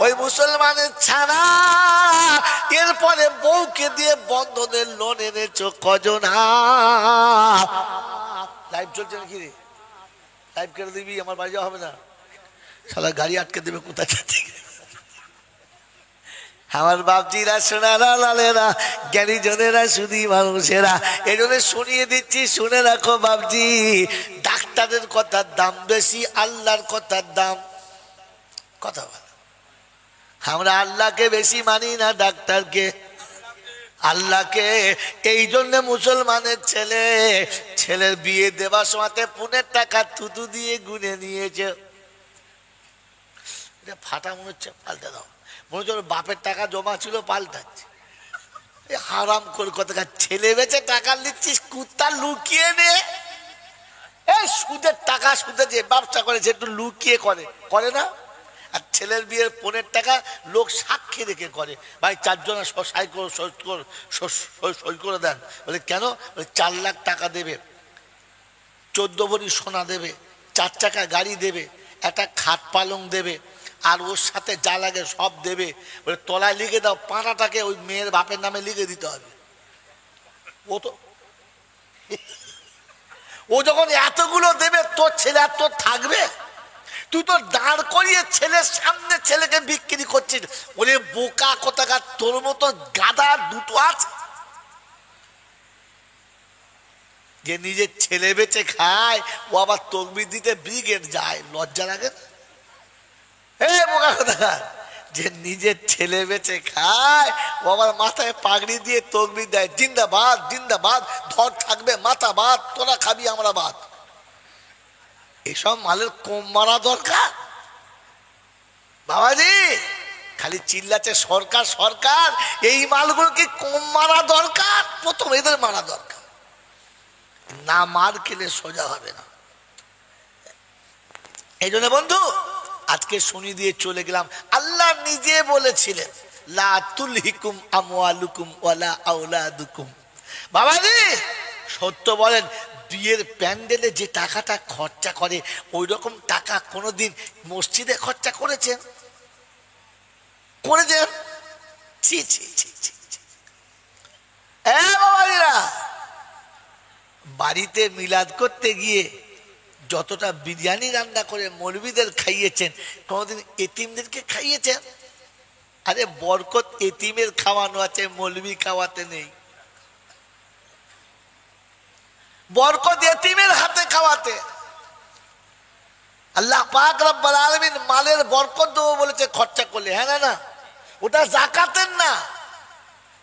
ওই মুসলমানের ছাড়া এরপরে বউকে দিয়ে বন্ধনের লোন এনেছো কজনা? লাইভ চলছে নাকি রে? লাইভ কেটে দিবি, আমার বাড়ি যাওয়া হবে না, শালা গাড়ি আটকে দেবে কোথায় যাচ্ছে। আমার বাপজিরা, সোনারা, লালেরা, জ্ঞানী জনেরা, শুধু মানুষেরা, এই জন্য শুনিয়ে দিচ্ছি, শুনে রাখো বাপজি, ডাক্তারের কথার দাম বেশি, আল্লাহর কথার দাম কথা বলে। আমরা আল্লাহকে বেশি মানি না ডাক্তারকে, আল্লাহকে। এই জন্য মুসলমানের ছেলের বিয়ে দেওয়ার সময়তে পুনের টাকা থুতু দিয়ে গুনে নিয়েছে। এটা ফাটা মনে হচ্ছে, পাল্টে দাও। মনে হচ্ছে বাপের টাকা জমা ছিল, পাল্টাচ্ছে। হারাম কলকাতা, ছেলে বেচে টাকা নিচ্ছিস, কুত্তা লুকিয়ে নে। এই সুদের টাকা, সুদে যে ব্যবসা করে সে একটু লুকিয়ে করে না? আর ছেলের বিয়ের পনের টাকা লোক সাক্ষী রেখে করে। ভাই 4 জন সই করে দেন। বলে কেন? 4 লাখ টাকা দেবে, 14 ভরি সোনা দেবে, 4 চাকা গাড়ি দেবে, একটা খাট পালং দেবে, আর ওর সাথে যা লাগে সব দেবে। বলে তলায় লিখে দাও, পাঁটাটাকে ওই মেয়ের বাপের নামে লিখে দিতে হবে। ও যখন এতগুলো দেবে, তোর ছেলে আর তোর থাকবে? তুই তো দাঁড় করিয়ে ছেলের সামনে ছেলেকে বিক্রি করছিস। ওরে বোকা কোথাকার, তোর মতো গাদা দুটো আছে যে নিজের ছেলে বেচে খায়, ও আবার তকবির দিতে ব্রিগেড যায়। লজ্জা লাগে না? বোকা কোথাকার, যে নিজের ছেলে বেচে খায়, ও আবার মাথায় পাগড়ি দিয়ে তকবির দেয়, জিন্দাবাদ জিন্দাবাদ, ধর থাকবে মাথা বাদ, তোরা খাবি আমরা বাদ। এসব মালের কম মারা দরকার বাবাজি। খালি চিল্লাচ্ছে সরকার সরকার, এই মালগুলোকে কম মারা দরকার, প্রথম এদের মারা দরকার। না মার খেলে সোজা হবে না। এই জন্য বন্ধু, আজকে শুনি দিয়ে চলে গেলাম। আল্লাহ নিজে বলেছিলেন, লা তুলহিকুম আমওয়ালুকুম ওয়ালা আওলাদুকুম। বাবাজি সত্য বলেন, বিয়ের প্যান্ডেলে যে টাকাটা খরচা করে, ওই রকম টাকা কোনোদিন মসজিদে খরচা করেছেন? ছি ছি ছি ছি। বাবাজিরা, বাড়িতে মিলাদ করতে গিয়ে যতটা বিরিয়ানি রান্না করে মৌলবীদের খাইয়েছেন, কোনোদিন এতিমদেরকে খাইয়েছেন? আরে বরকত এতিমের খাওয়ানো আছে, মৌলবী খাওয়াতে নেই। বরকত এতিমের হাতে খাওয়াতে। আল্লাহ পাক রব্বুল আলামিন মালের বরকত দেবো বলেছে খরচা করলে। হ্যাঁ না? ওটা যাকাতের না,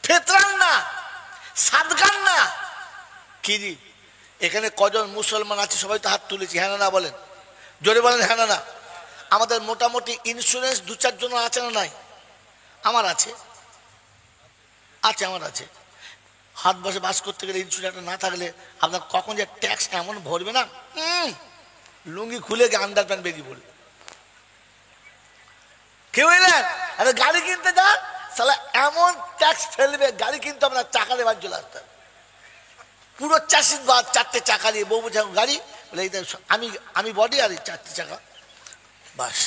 ফিতরার না, সাদকার না। কি জি, এখানে কজন মুসলমান আছে? সবাই তো হাত তুলেছি, হ্যাঁ না বলেন, জোরে বলেন হ্যাঁ না। আমাদের মোটামুটি ইন্স্যুরেন্স 2-4 জন আছে না নাই? আমার আছে, আমার আছে। হাত বসে বাস করতে গেলে ইন্স্যুরেন্স না থাকলে আপনার কখন যে ট্যাক্স এমন ভরবে না, লুঙ্গি খুলে গিয়ে আন্ডার প্যান্ট বেরিয়ে পড়বে। কেউ এলেন আরে গাড়ি কিনতে যান, তাহলে এমন ট্যাক্স ফেলবে, গাড়ি কিনতে আপনার চাকা দেবার চলে আসতে হবে। পুরো 4টে চাকা দিয়ে বউ বোঝা গাড়ি, বলে আমি বডি আর 4টে চাকা বাস।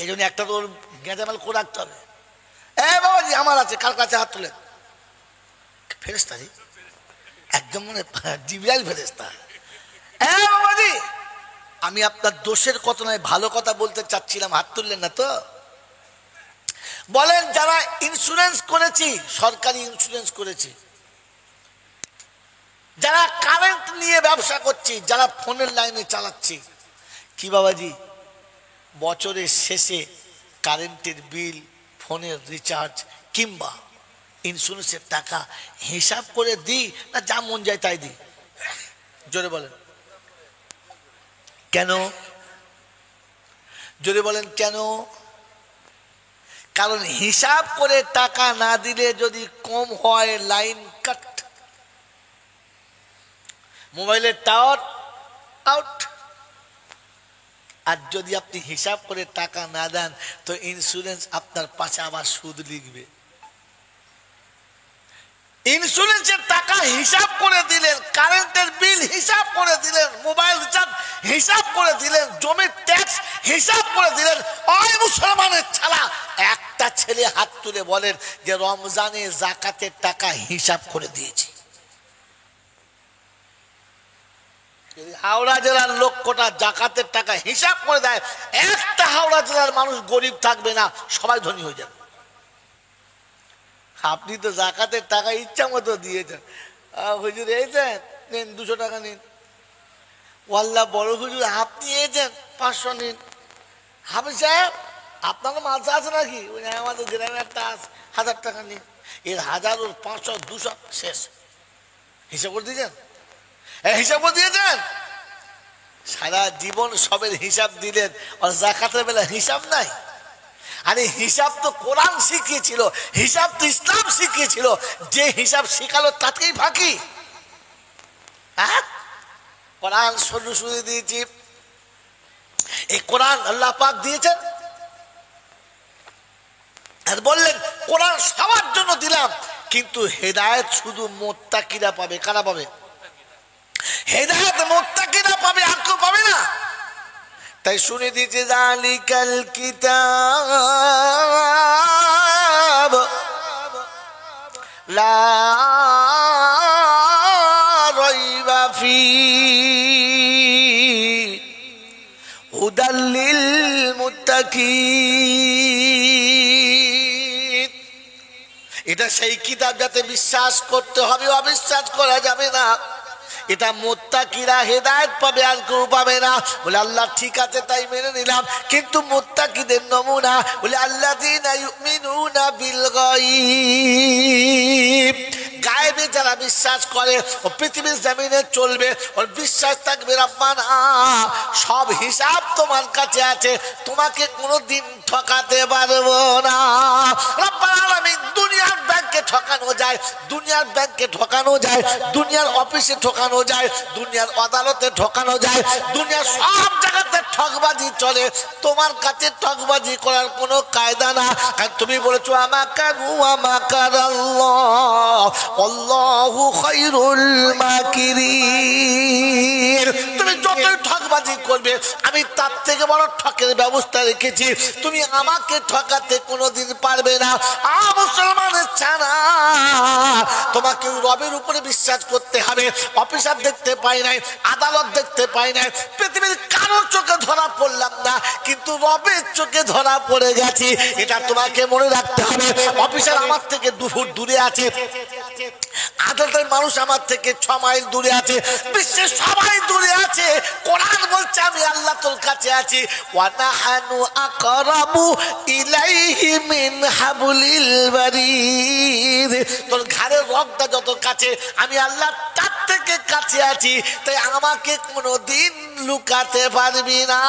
এই জন্য একটা তো গেঁজামাল করে রাখতে হবে। বাবাজি আমার আছে, কার কাছে হাত তুলে? ফেরেশতা একদম, মানে জিবরাইল ফেরেশতা। বাবাজি আমি আপনার দোষের কথা নয়, ভালো কথা বলতে চাচ্ছিলাম, হাত তুললেন না তো। বলেন যারা ইন্স্যুরেন্স করেছি, সরকারি ইন্স্যুরেন্স করেছি, যারা কারেন্ট নিয়ে ব্যবসা করছি, যারা ফোনের লাইনে চালাচ্ছি, কি বাবাজি বছরের শেষে কারেন্টের বিল, ফোনের রিচার্জ কিংবা ইন্স্যুরেন্সের টাকা হিসাব করে দিই না যা মন যায় তাই দিই? জোরে বলেন কেন? জোরে বলেন কেন? কারণ হিসাব করে টাকা না দিলে যদি কম হয়, লাইন কাট, মোবাইলের টাওয়ার আউট। আর যদি আপনি হিসাব করে টাকা না দেন, তো ইন্স্যুরেন্স আপনার পাশে আবার সুদ লিখবে। ইন্স্যুরেন্সের টাকা হিসাব করে দিলেন, কারেন্টের বিল হিসাব করে দিলেন, মোবাইল রিচার্জ হিসাব করে দিলেন, জমির ট্যাক্স হিসাব করে দিলেন। ওই মুসলমানের ছাড়া একটা ছেলে হাত তুলে বলেন যে রমজানে যাকাতের টাকা হিসাব করে দিয়েছি। হাওড়া জেলার লক্ষটা যাকাতের টাকা হিসাব করে দেয়, একটা হাওড়া জেলার মানুষ গরিব থাকবে না, সবাই ধনী হয়ে যাবে। আপনি তো যাকাতের টাকা ইচ্ছা মতো দিয়েছেন। হুজুর এইছেন, নিন 200 টাকা নিন। ওয়াল্লাহ বড় হুজুর আপনি এইছেন 500 নিন। হাফিজ সাহেব আপনারও মালসা আছে নাকি? আমাদের গ্রামে একটা 1000 টাকা নিন। এর 1000 ওর 500 200 শেষ। হিসাব করে দিয়েছেন? হিসাব করে দিয়েছেন? সারা জীবন সবের হিসাব দিলেন, আর যাকাতের বেলা হিসাব নাই। আরে হিসাব তো কোরআন শিখিয়েছিল, হিসাব তো ইসলাম শিখিয়েছিল। যে হিসাব শিখালো তাতেই ফাঁকি। হ্যাঁ, কোরআন শুরু দিয়েছি, এই কোরআন আল্লাহ পাক দিয়েছেন আর বললেন কোরআন সবার জন্য দিলাম, কিন্তু হেদায়েত শুধু মুত্তাকিরা পাবে। কারা পাবে? হেদায়েত মুত্তাকিরা পাবে, আর কেউ পাবে না। তাই শুনে দিয়েছে যালিকাল কিতাব লা রাইবা ফীহি হুদাল লিল মুত্তাকিন। এটা সেই কিতাব যাতে বিশ্বাস করতে হবে, অবিশ্বাস করা যাবে না। এটা মুত্তাকিরা হেদায়েত পাবে, আর কেউ পাবে না। বলে আল্লাহ ঠিক আছে, তাই মেনে নিলাম, কিন্তু মুত্তাকিদের নমুনা বলে আল্লাযীনা ইউমিনুনা বিল গায়ব। গায়েবে যারা বিশ্বাস করে ও পৃথিবীর জমিনে চলবে, ওর বিশ্বাস থাকবে রব্বানা সব হিসাব তোমার কাছে আছে, তোমাকে কোনোদিন ঠকাতে পারবো না। রব্বুল আলামিন দুনিয়ার ব্যাংকে ঠকানো যায়, দুনিয়ার ব্যাংকে ঠকানো যায়, দুনিয়ার অফিসে ঠকানো যায়, দুনিয়ার আদালতে ঠকানো যায়, দুনিয়ার সব জায়গাতে ঠকবাজি চলে। তোমার কাছে ঠকবাজি করার কোনো কায়দা না, কারণ তুমি বলেছো আমাকারু আমাকারাল্লাহ আল্লাহু খায়রুল মাকিরিন। তুমি যতই ঠকবাজি করবে আমি তার থেকে বড় ঠকের ব্যবস্থা রেখেছি, তুমি আমাকে ঠকাতে কোনোদিন পারবে না। মুসলমানের ছাড়া তোমাকে রবের উপরে বিশ্বাস করতে হবে। অফিসার দেখতে পাই নাই, আদালত দেখতে পাই নাই, পৃথিবীর কারোর চোখে ধরা পড়লাম না, কিন্তু রবের চোখে ধরা পড়ে গেছি, এটা তোমাকে মনে রাখতে হবে। অফিসার আমার থেকে 2 ফুট দূরে আছে, আদালতের মানুষ আমার থেকে 6 মাইল দূরে আছে, বিশ্বের সবাই দূরে আছে। কোরআন বলছে আমি আল্লাহ তোর কাছে আছি, ওয়া নাহানু আকরাবু ইলাইহি মিন হাবলিল বারিদ। তোর ঘাড়ের রগটা যত কাছে, আমি আল্লাহ তার থেকে কাছে আছি, তাই আমাকে কোনোদিন লুকাতে পারবি না।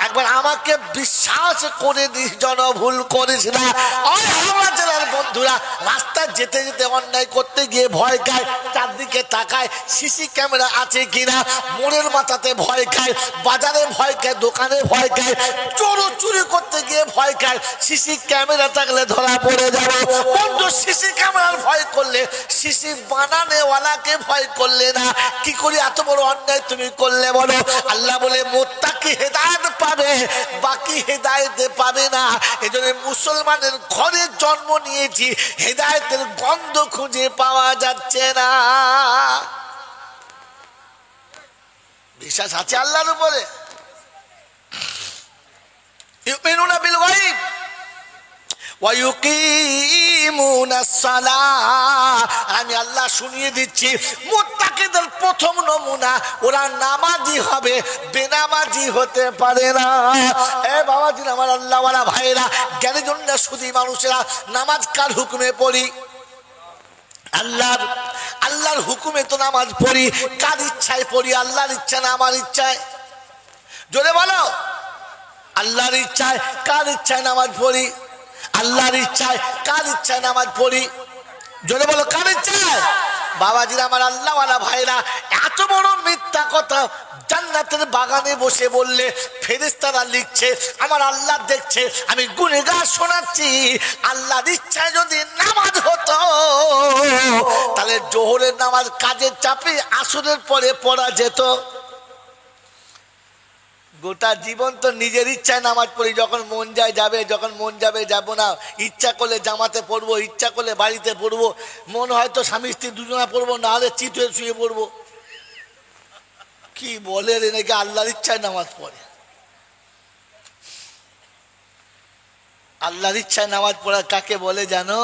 একবার আমাকে বিশ্বাস করে দিস, জন ভুল করিস না। ওই হাওড়া জেলার বন্ধুরা রাস্তায় যেতে যেতে অন্যায় করতে গিয়ে ভয় খায়, চারদিকে তাকায় সিসি ক্যামেরা আছে কিনা, মোড়ের মাথাতে ভয় খায়, বাজারে ভয় খায়, দোকানে ভয় খায়, চুরি করতে গিয়ে ভয় খায়, সিসি ক্যামেরা থাকলে ধরা পড়ে যাবে। বন্ধু সিসি ক্যামেরার ভয় করলে, সিসি বানানেওয়ালাকে ভয় করলে না, কি করে এত বড় অন্যায় তুমি করলে বলো? আল্লাহ বলে মুত্তাকি হেদায়েত পাবে, বাকি হেদায়েত পাবে না। এজন্য মুসলমানের ঘরে জন্ম নিয়েছি, হেদায়েতের গন্ধ খুঁজে পাওয়া যাচ্ছে না। বিশ্বাস আছে আল্লাহর উপরে? ইউমিনুনা বিল গায়ব ওয়া ইউকিমুনাস সালাহ। আমি আল্লাহ শুনিয়ে দিচ্ছি মুত্তাকিদের প্রথম নমুনা, ওরা নামাজি হবে, বেনামাজি হতে পারে না। এ বাবাজি আমার আল্লাহওয়ালা ভাইরা, জ্ঞানীজনরা শুধু মানুষেরা নামাজ কার হুকুমে পড়ি? আল্লাহর হুকুমে তো নামাজ পড়ি, কার ইচ্ছায় পড়ি? আল্লাহর ইচ্ছা না আমার ইচ্ছায়? জোরে বলো। আল্লাহর ইচ্ছায়, কার ইচ্ছায় নামাজ পড়ি? আল্লাহর ইচ্ছায়, কার ইচ্ছায় নামাজ পড়ি? জোরে বলো, কার ইচ্ছায়? বাবাজিরা আমার আল্লাহওয়ালা ভাইরা, এত বড় মিথ্যা কথা জান্নাতের বাগানে বসে বললে ফেরেশতারা লিখছে, আমার আল্লাহ দেখছে, আমি গুনেগার শোনাচ্ছি। আল্লাহর ইচ্ছায় যদি নামাজ হতো তাহলে জোহরের নামাজ কাজের চাপে আসরের পরে পড়া যেত। গোটা জীবন তো নিজের ইচ্ছায় নামাজ পড়ি, যখন মন যায় যাবে, যখন মন যাবে যাব না। ইচ্ছা করলে জামাতে পড়বো, ইচ্ছা করলে বাড়িতে পড়বো, মন হয়তো স্বামী স্ত্রী দুজনা পড়বো, না হলে চিত হয়ে শুয়ে পড়বো। কি বলে রে, নাকি আল্লাহর ইচ্ছায় নামাজ পড়ে? আল্লাহর ইচ্ছায় নামাজ পড়া কাকে বলে জানো?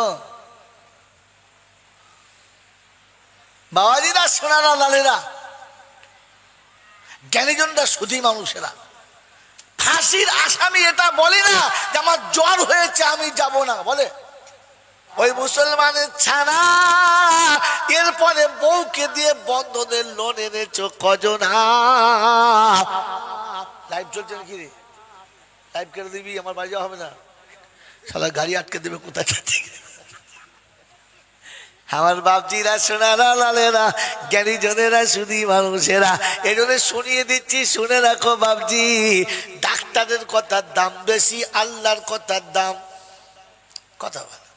বাবাজিরা, সোনারা, লালেরা, জ্ঞানীজনরা, সুধী মানুষেরা, ফাঁসির আসামি এটা বলে না যে আমার জ্বর হয়েছে আমি যাব না, বলে ওই মুসলমানের ছানা। এরপরে বউকে দিয়ে বন্ধনের লোন এনেছো কজনা? লাইভ চলছে নাকি রে? লাইভ কেটে দিবি, আমার বাড়ি যাওয়া হবে না, শালা গাড়ি আটকে দেবে কোথায় যাচ্ছে। আমার বাপজিরা, সোনারা, লালেরা, জ্ঞানীজনেরা, শুধু মানুষেরা, এই জন্য শুনিয়ে দিচ্ছি, শুনে রাখো বাপজি, ডাক্তারের কথার দাম বেশি, আল্লাহর কথার দাম কথা বলে।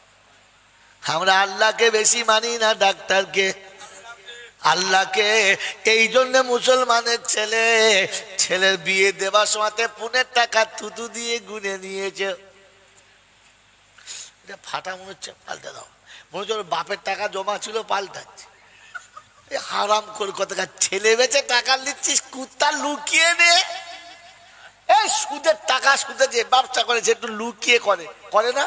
আমরা আল্লাহকে বেশি মানি না ডাক্তারকে, আল্লাহকে। এই জন্য মুসলমানের ছেলের বিয়ে দেওয়ার সময় পুনের টাকা থুতু দিয়ে গুনে নিয়েছে। এটা ফাটা মনে হচ্ছে, পাল্টে দাও। মনে হচ্ছে ওর বাপের টাকা জমা ছিল, পাল্টাচ্ছে। হারাম করে কথা, ছেলে বেচে টাকা নিচ্ছিস, কুত্তা লুকিয়ে নে। এই সুদের টাকা, সুদে যে ব্যবসা করে সে একটু লুকিয়ে করে না?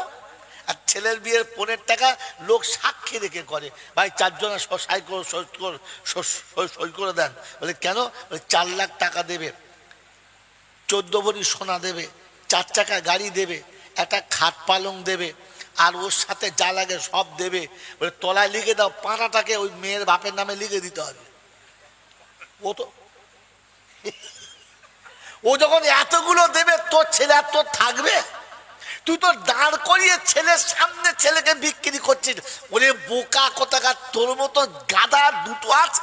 আর ছেলের বিয়ের পনের টাকা লোক সাক্ষী রেখে করে। ভাই 4 জন সই করে দেন। বলে কেন? বলে 4 লাখ টাকা দেবে, 14 ভরি সোনা দেবে, 4 চাকা গাড়ি দেবে, একটা খাট পালং দেবে, আর ওর সাথে যা লাগে সব দেবে। বলে তলায় লিখে দাও, পাঁটাটাকে ওই মেয়ের বাপের নামে লিখে দিতে হবে। ও যখন এতগুলো দেবে, তোর ছেলে আর তোর থাকবে? তুই তো দাঁড় করিয়ে ছেলের সামনে ছেলেকে বিক্রি করছিস। ওরে বোকা কোথাকার, তোর মতো গাদা দুটো আছে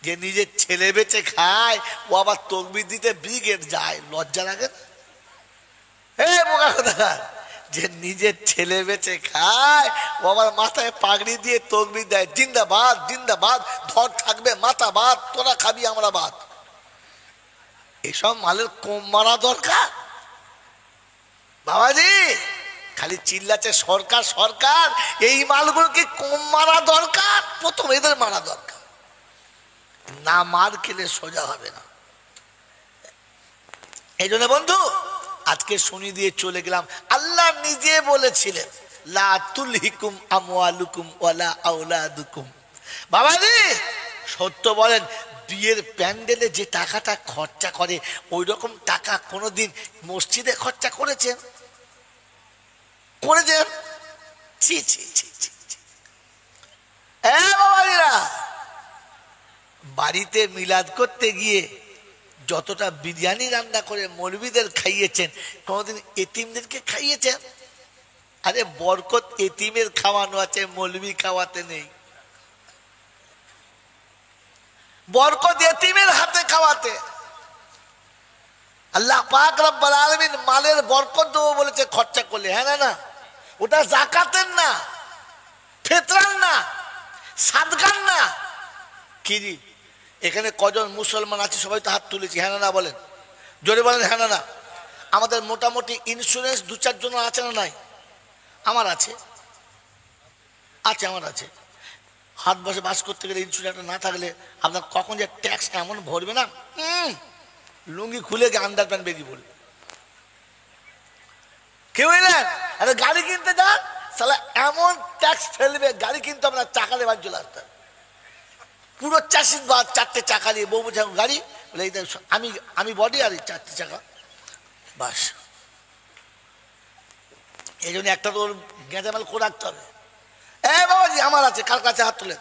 যে নিজের ছেলে বেচে খায়, ও আবার তকবির দিতে ব্রিগেড যায়। লজ্জা লাগে না? বোকা কোথাকার, যে নিজের ছেলে বেচে খায়, ও আবার মাথায় পাগড়ি দিয়ে তকবির দেয়, জিন্দাবাদ জিন্দাবাদ, ধর থাকবে মাথা বাদ, তোরা খাবি আমরা বাদ। এসব মালের কম মারা দরকার বাবাজি। খালি চিল্লাচ্ছে সরকার সরকার, এই মালগুলোকে কম মারা দরকার, প্রথম এদের মারা দরকার। না মার খেলে সোজা হবে না। এই জন্য বন্ধু, আজকে শুনি দিয়ে চলে গেলাম। আল্লাহ নিজে বলেছিলেন, লা তুলহিকুম আমওয়ালুকুম ওয়ালা আওলাদুকুম। বাবাজি সত্য বলেন, বিয়ের প্যান্ডেলে যে টাকাটা খরচা করে, ওই রকম টাকা কোনোদিন মসজিদে খরচা করেছেন? ছি ছি ছি ছি। বাবাজিরা, বাড়িতে মিলাদ করতে গিয়ে যতটা বিরিয়ানি রান্না করে মৌলবীদের খাইয়েছেন, কোনোদিন এতিমদেরকে খাইয়েছেন? আরে বরকত এতিমের খাওয়ানো আছে, মৌলবী খাওয়াতে নেই। বরকত এতিমের হাতে খাওয়াতে। আল্লাহ পাক রব্বুল আলামিন মালের বরকত দেবো বলেছে খরচা করলে। হ্যাঁ না? না, ওটা যাকাতের না, ফিতরার না, সাদকার না। কি জি, এখানে কজন মুসলমান আছে? সবাই তো হাত তুলেছি, হ্যাঁ না বলেন, জোরে বলেন হ্যাঁ না। আমাদের মোটামুটি ইন্স্যুরেন্স 2-4 জন আছে না নাই? আমার আছে, আমার আছে। হাত বসে বাস করতে গেলে ইন্স্যুরেন্স না থাকলে আপনার কখন যে ট্যাক্স এমন ভরবে না, লুঙ্গি খুলে গিয়ে আন্ডার প্যান্ট বেরিয়ে পড়বে। কেউ এলেন আরে গাড়ি কিনতে যান, তাহলে এমন ট্যাক্স ফেলবে, গাড়ি কিনতে আপনার চাকা দেবার চলে আসতে পুরো 4টে চাকা দিয়ে। বউ বোঝা গাড়ি বলে আমি বডি আর 4টে চাকা, বাস। এই জন্য একটা তো গেঁজামাল করে রাখতে হবে। বাবাজি আমার আছে, কার কাছে হাত তুলে?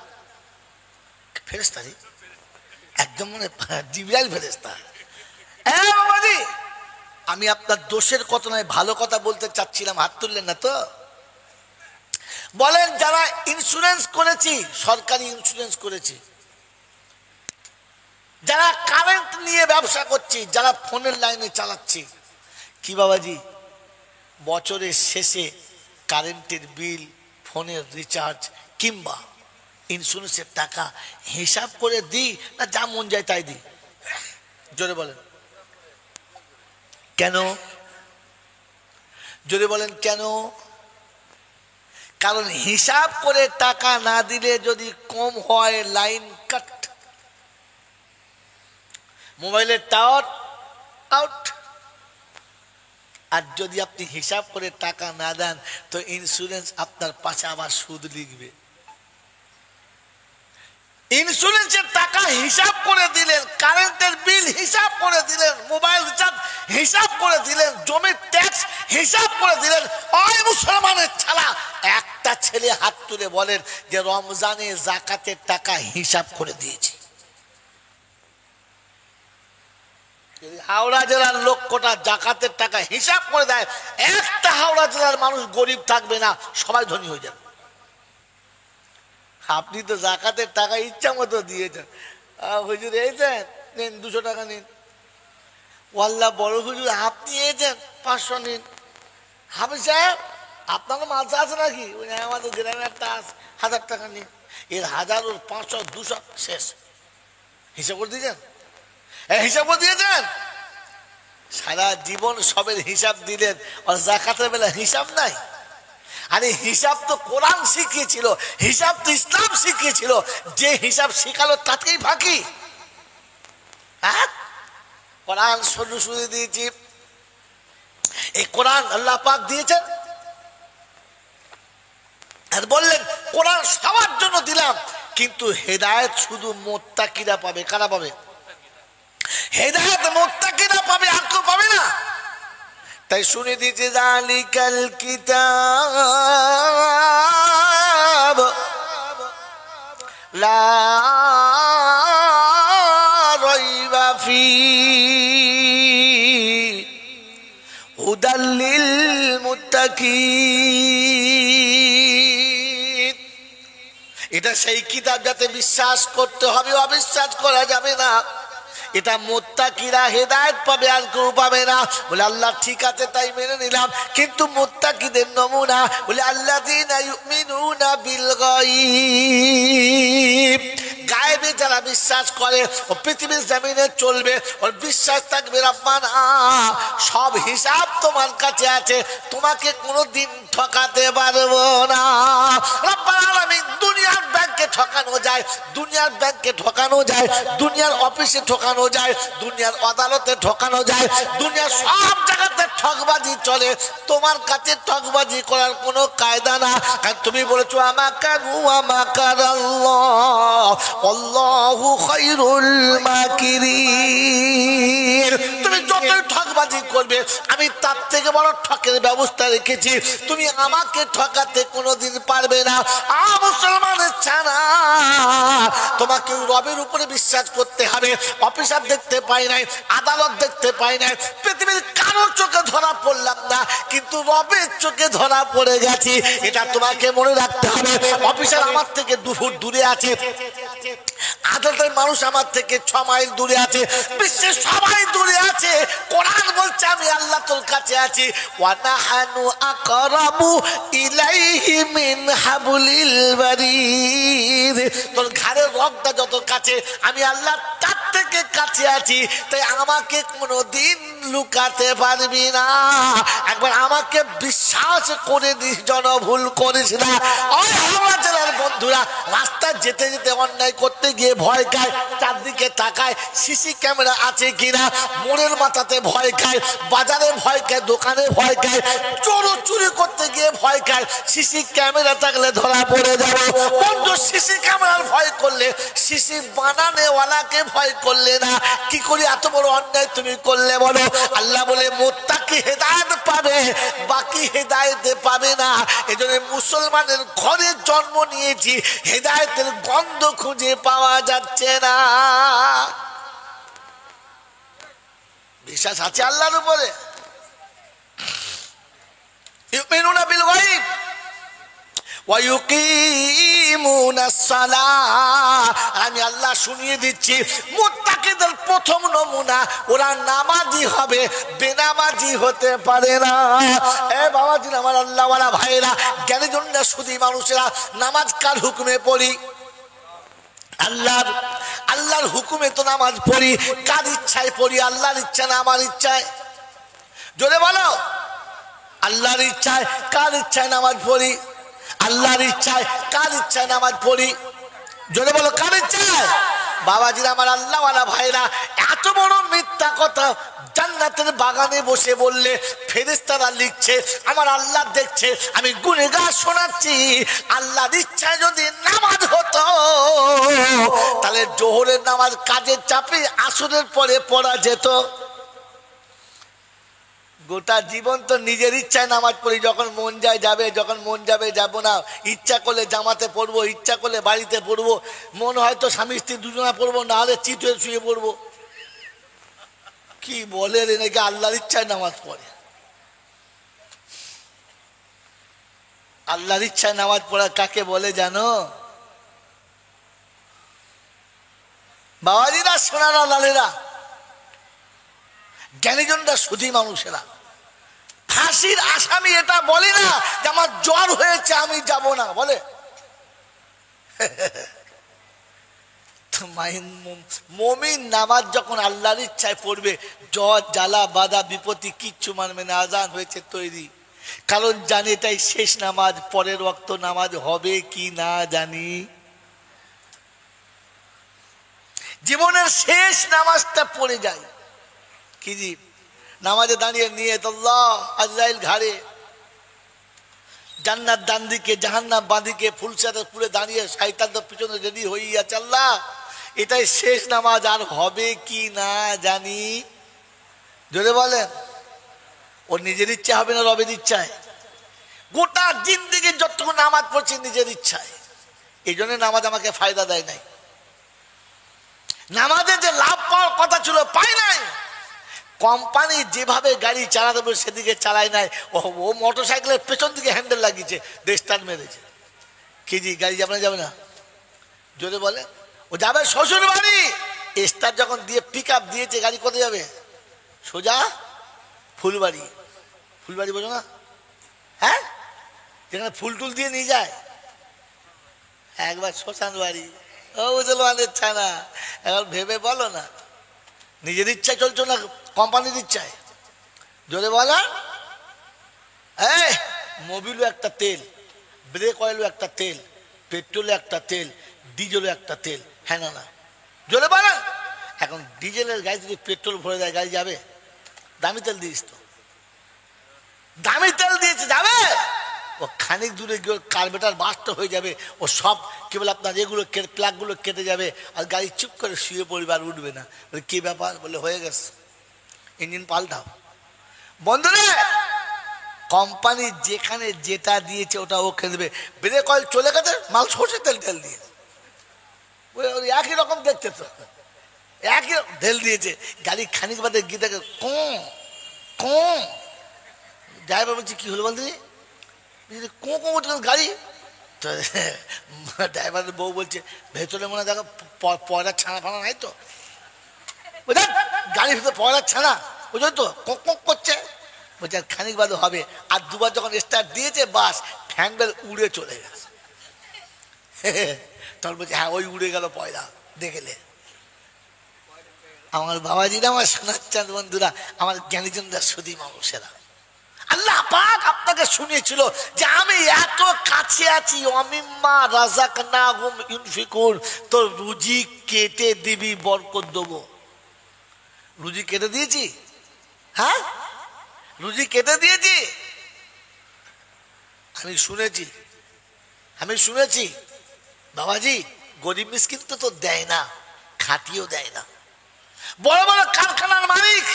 ফেরেশতা রে, একদম মানে জিবরাইল ফেরেশতা। বাবাজি, আমি আপনার দোষের কথা নয়, ভালো কথা বলতে চাচ্ছিলাম, হাত তুললেন না তো। বলেন, যারা ইন্স্যুরেন্স করেছি, সরকারি ইন্স্যুরেন্স করেছি, যারা কারেন্ট নিয়ে ব্যবসা করছি, যারা ফোনের লাইনে চালাচ্ছি, কি বাবাজি বছরের শেষে কারেন্টের বিল, ফোনের রিচার্জ কিংবা ইন্স্যুরেন্সের টাকা হিসাব করে দিই না যা মন যায় তাই দিই? জোরে বলেন কেন? জোরে বলেন কেন? কারণ হিসাব করে টাকা না দিলে যদি কম হয় লাইন কাট, মোবাইলের টাওয়ার আউট। আর যদি আপনি হিসাব করে টাকা না দেন তো ইন্স্যুরেন্স আপনার পাশে আবার সুদ লিখবে। ইন্স্যুরেন্সের টাকা হিসাব করে দিলেন, কারেন্টের বিল হিসাব করে দিলেন, মোবাইল রিচার্জ হিসাব করে দিলেন, জমির ট্যাক্স হিসাব করে দিলেন। ওই মুসলমানের ছাড়া একটা ছেলে হাত তুলে বলেন যে রমজানে যাকাতের টাকা হিসাব করে দিয়েছি। হাওড়া জেলার লক্ষটা যাকাতের টাকা হিসাব করে দেয়, একটা হাওড়া জেলার মানুষ গরিব থাকবে না, সবাই ধনী হয়ে যাবে। আপনি তো যাকাতের টাকা ইচ্ছা মতো দিয়েছেন। হুজুর এইছেন, নিন 200 টাকা নিন। ওয়াল্লাহ বড় হুজুর আপনি এইছেন 500 নিন। হাফিজ সাহেব আপনারও মালসা আছে নাকি? আমাদের গ্রামে একটা 1000 টাকা নিন। এর 1000 ওর 500 200 শেষ। হিসাব করে দিয়েছেন? হিসাব করে দিয়েছেন? সারা জীবন সবের হিসাব দিলেন, আর যাকাতের বেলা হিসাব নাই। আরে হিসাব তো কোরআন শিখিয়েছিল, হিসাব তো ইসলাম শিখিয়েছিল। যে হিসাব শিখালো তাতেই ফাঁকি। কোরআন শুনে দিয়েছি, এই কোরআন আল্লাহ পাক দিয়েছেন আর বললেন কোরআন সবার জন্য দিলাম, কিন্তু হেদায়েত শুধু মুত্তাকিরা পাবে। কারা পাবে? হেদায়েত মুত্তাকিরা পাবে, আর কেউ পাবে না। তাই শুনে দিয়েছে যালিকাল কিতাব লা রাইবা ফীহি হুদাল লিল মুত্তাকিন। এটা সেই কিতাব যাতে বিশ্বাস করতে হবে, অবিশ্বাস করা যাবে না। এটা মুত্তাকিরা হেদায়েত পাবে, আর কেউ পাবে না। বলে আল্লাহ ঠিক আছে, তাই মেনে নিলাম, কিন্তু মুত্তাকিদের নমুনা বলে আল্লাযীনা ইউমিনুনা বিল গায়ব। গায়েবে যারা বিশ্বাস করে ও পৃথিবীর জমিনে চলবে, ওর বিশ্বাস থাকবে রব্বানা সব হিসাব তোমার কাছে আছে, তোমাকে কোনোদিন ঠকাতে পারবো না। রব্বুল আলামিন দুনিয়ার ব্যাংকে ঠকানো যায়, দুনিয়ার ব্যাংকে ঠকানো যায়, দুনিয়ার অফিসে ঠকানো যায়, দুনিয়ার আদালতে ঠকানো যায়, দুনিয়ার সব জায়গাতে ঠকবাজি চলে। তোমার কাছে ঠকবাজি করার কোনো কায়দা না, কারণ তুমি বলেছো আমাকারু আমাকারাল্লাহ আল্লাহু খায়রুল মাকিরিন। তুমি যতই ঠকবাজি করবে আমি তার থেকে বড় ঠকের ব্যবস্থা রেখেছি, তুমি আমাকে ঠকাতে কোনোদিন পারবে না। মুসলমানের ছানা তোমাকে রবের উপরে বিশ্বাস করতে হবে। অফিসার দেখতে পাই নাই, আদালত দেখতে পাই নাই, পৃথিবীর কারোর চোখে ধরা পড়লাম না, কিন্তু রবের চোখে ধরা পড়ে গেছি, এটা তোমাকে মনে রাখতে হবে। অফিসার আমার থেকে 2 ফুট দূরে আছে, আদালতের মানুষ আমার থেকে 6 মাইল দূরে আছে, বিশ্বের সবাই দূরে আছে। কোরআন বলছে আমি আল্লাহ তোর কাছে আছি। ওয়া নাহানু আকরাবু ইলাইহি মিন হাবলিল বারিদ। তোর ঘাড়ের রগটা যত কাছে, আমি আল্লাহ তার থেকে কাছে আছি, তাই আমাকে কোনোদিন লুকাতে পারবি না। একবার আমাকে বিশ্বাস করে দিস, জন ভুল করিস না। ওই হাওড়া জেলার বন্ধুরা রাস্তায় যেতে যেতে অন্যায় করতে গিয়ে ভয় খায়, চারদিকে তাকায় সিসি ক্যামেরা আছে কিনা, মোড়ের মাথাতে ভয় খায়, বাজারে ভয় খায়, দোকানে ভয় খায়, চুরি করতে গিয়ে ভয় খায়, সিসি ক্যামেরা থাকলে ধরা পড়ে যাবে। বন্ধু সিসি ক্যামেরার ভয় করলে, সিসি বানানেওয়ালাকে ভয় করলে না, কি করে এত বড় অন্যায় তুমি করলে বলো? আল্লাহ বলে মুত্তাকি হেদায়েত পাবে, বাকি হেদায়েত পাবে না। এজন্য মুসলমানের ঘরে জন্ম নিয়েছি, হেদায়েতের গন্ধ খুঁজে পাওয়া যাচ্ছে না। বিশ্বাস আছে আল্লাহর উপরে? ইউমিনুনা বিল গায়ব ওয়া ইউকিমুনাস সালাহ। আমি আল্লাহ শুনিয়ে দিচ্ছি মুত্তাকিদের প্রথম নমুনা, ওরা নামাজি হবে, বেনামাজি হতে পারে না। এ বাবাজি আমার আল্লাহওয়ালা ভাইরা, জ্ঞানীজনরা শুধু মানুষেরা নামাজ কার হুকুমে পড়ি? আল্লাহ আল্লাহর হুকুমে তো নামাজ পড়ি, কার ইচ্ছায় পড়ি? আল্লাহর ইচ্ছা না আমার ইচ্ছায়? জোরে বলো, আল্লাহর ইচ্ছায়। কার ইচ্ছায় নামাজ পড়ি? আল্লাহর ইচ্ছায়। কার ইচ্ছায় নামাজ পড়ি? জোরে বলো, কার ইচ্ছায়? বাবাজিরা আমার, আল্লাহওয়ালা ভাইরা, এত বড় মিথ্যা কথা জান্নাতের বাগানে বসে বললে ফেরেশতারা লিখছে, আমার আল্লাহ দেখছে, আমি গুনেগার শোনাচ্ছি। আল্লাহর ইচ্ছায় যদি নামাজ হতো তাহলে জোহরের নামাজ কাজের চাপে আসরের পরে পড়া যেত। গোটা জীবন তো নিজের ইচ্ছায় নামাজ পড়ি, যখন মন যায় যাবে, যখন মন যাবে যাব না। ইচ্ছা করলে জামাতে পড়বো, ইচ্ছা করলে বাড়িতে পড়বো, মন হয়তো স্বামী স্ত্রী দুজনা পড়বো, না হলে চিত হয়ে শুয়ে পড়বো। কি বলে রে, নাকি আল্লাহর ইচ্ছায় নামাজ পড়ে? আল্লাহর ইচ্ছায় নামাজ পড়া কাকে বলে জানো? বাবাজিরা, সোনারা, লালেরা, জ্ঞানীজনরা, সুধী মানুষেরা, ফাঁসির আসামি এটা বলে না যে আমার জ্বর হয়েছে আমি যাব না, বলে? মুমিন নামাজ যখন আল্লাহর ইচ্ছায় পড়বে, জ্বর জ্বালা বাধা বিপত্তি কিচ্ছু মানবে না। আজান হয়েছে তৈরি, কারণ জানি এটাই শেষ নামাজ, পরের ওয়াক্ত নামাজ হবে কি না জানি। জীবনের শেষ নামাজটা পড়ে যায়। কি জি নামাজে দাঁড়িয়ে নিয়ে আল্লাহ, আজরাইল ঘাড়ে, জান্নাত ডান দিকে, জাহান্নাম বাঁ দিকে, ফুলসাতে পুরে দাঁড়িয়ে, শয়তান তো পিছনে রেডি হয়ে আছে। আল্লাহ, এটাই শেষ নামাজ, আর হবে কি না জানি। জোরে বলেন, ওর নিজের ইচ্ছা হবে না রবের ইচ্ছায়? গোটা জিন্দেগি যতটুকু নামাজ পড়ছি নিজের ইচ্ছায়। এই জন্য নামাজ আমাকে ফায়দা দেয় নাই। নামাজে যে লাভ পাওয়ার কথা ছিল পাই নাই। কোম্পানি যেভাবে গাড়ি চালাতে বলে সেদিকে চালায় নাই, ও মোটর সাইকেলের পেছন দিকে হ্যান্ডেল লাগিয়েছে, স্টার্ট মেরেছে। কি জি গাড়ি যাবে না? যাবে না? জোরে বলে। ও যাবে শ্বশুর বাড়ি, স্টার্ট যখন দিয়ে পিক আপ দিয়েছে, গাড়ি কোথায় যাবে? সোজা ফুলবাড়ি। ফুলবাড়ি বোঝো না? হ্যাঁ, যেখানে ফুল টুল দিয়ে নিয়ে যায়। একবার শ্মশান বাড়ি। ও মুসলমানের ছানা, এবার ভেবে বলো না, নিজের ইচ্ছায় চলছো না কোম্পানির ইচ্ছায়? জোরে বলা। মোবিলও একটা তেল, ব্রেক অয়েলও একটা তেল, পেট্রোলও একটা তেল, ডিজেলও একটা তেল, হ্যাঁ না না? জোরে বলা। এখন ডিজেলের গাড়ি যদি পেট্রোল ভরে দেয়, গাড়ি যাবে? দামি তেল দিয়েছ তো, দামি তেল দিয়েছে, যাবে? ও খানিক দূরে গিয়ে কার্বেটার বাস্ট হয়ে যাবে, ও সব কি বলে আপনার এগুলো প্লাগগুলো কেটে যাবে, আর গাড়ি চুপ করে শুয়ে পড়বে, আর উঠবে না। বলে কি ব্যাপার? বলে হয়ে গেছে, ইঞ্জিন পাল্টাও। বন্ধুরা, কোম্পানি যেখানে যেটা দিয়েছে ওটা ওকে দেবে। ব্রেক অয়েল চলে গেছে, মাল সর্ষের তেল ঢেল দিয়ে, একই রকম দেখতে তো, একই ঢেল দিয়েছে। গাড়ি খানিক বাদে গিয়ে দেখে কঁ। ড্রাইভার বলছে কি হলো বলতে? কোঁ কোঁ উঠে গাড়ি। তো ড্রাইভারের বউ বলছে ভেতরে মনে হয় দেখো পয়লার ছানা ফানা নাই তো, বুঝলেন? গাড়ির ভিতরে পয়লার ছানা, বুঝলেন তো, কোঁ কোঁ করছে। বলছে আর খানিক বাদে হবে। আর দুবার যখন স্টার্ট দিয়েছে, বাস হ্যান্ডেল উড়ে চলে গেছে। তখন বলছে হ্যাঁ, ওই উড়ে গেল পয়লা, দেখলে? আমার বাবাজিরা, আমার শোনাচ্ছেন বন্ধুরা, আমার জ্ঞানীজনরা, সুধী মানুষেরা, আল্লাহ পাক আপনাকে শুনিয়েছিল যে আমি এত কাছে আছি, অমিম্মা রাযাকনাহুম ইউনফিকুন, তোর রুজি কেটে দিবি, বরকত দেবো। রুজি কেটে দিয়েছি? হ্যাঁ, রুজি কেটে দিয়েছি। আমি শুনেছি বাবাজি, গরিব মিসকিন তো দেয় না, খাটিয়েও দেয় না। বড় বড় কারখানার মালিক,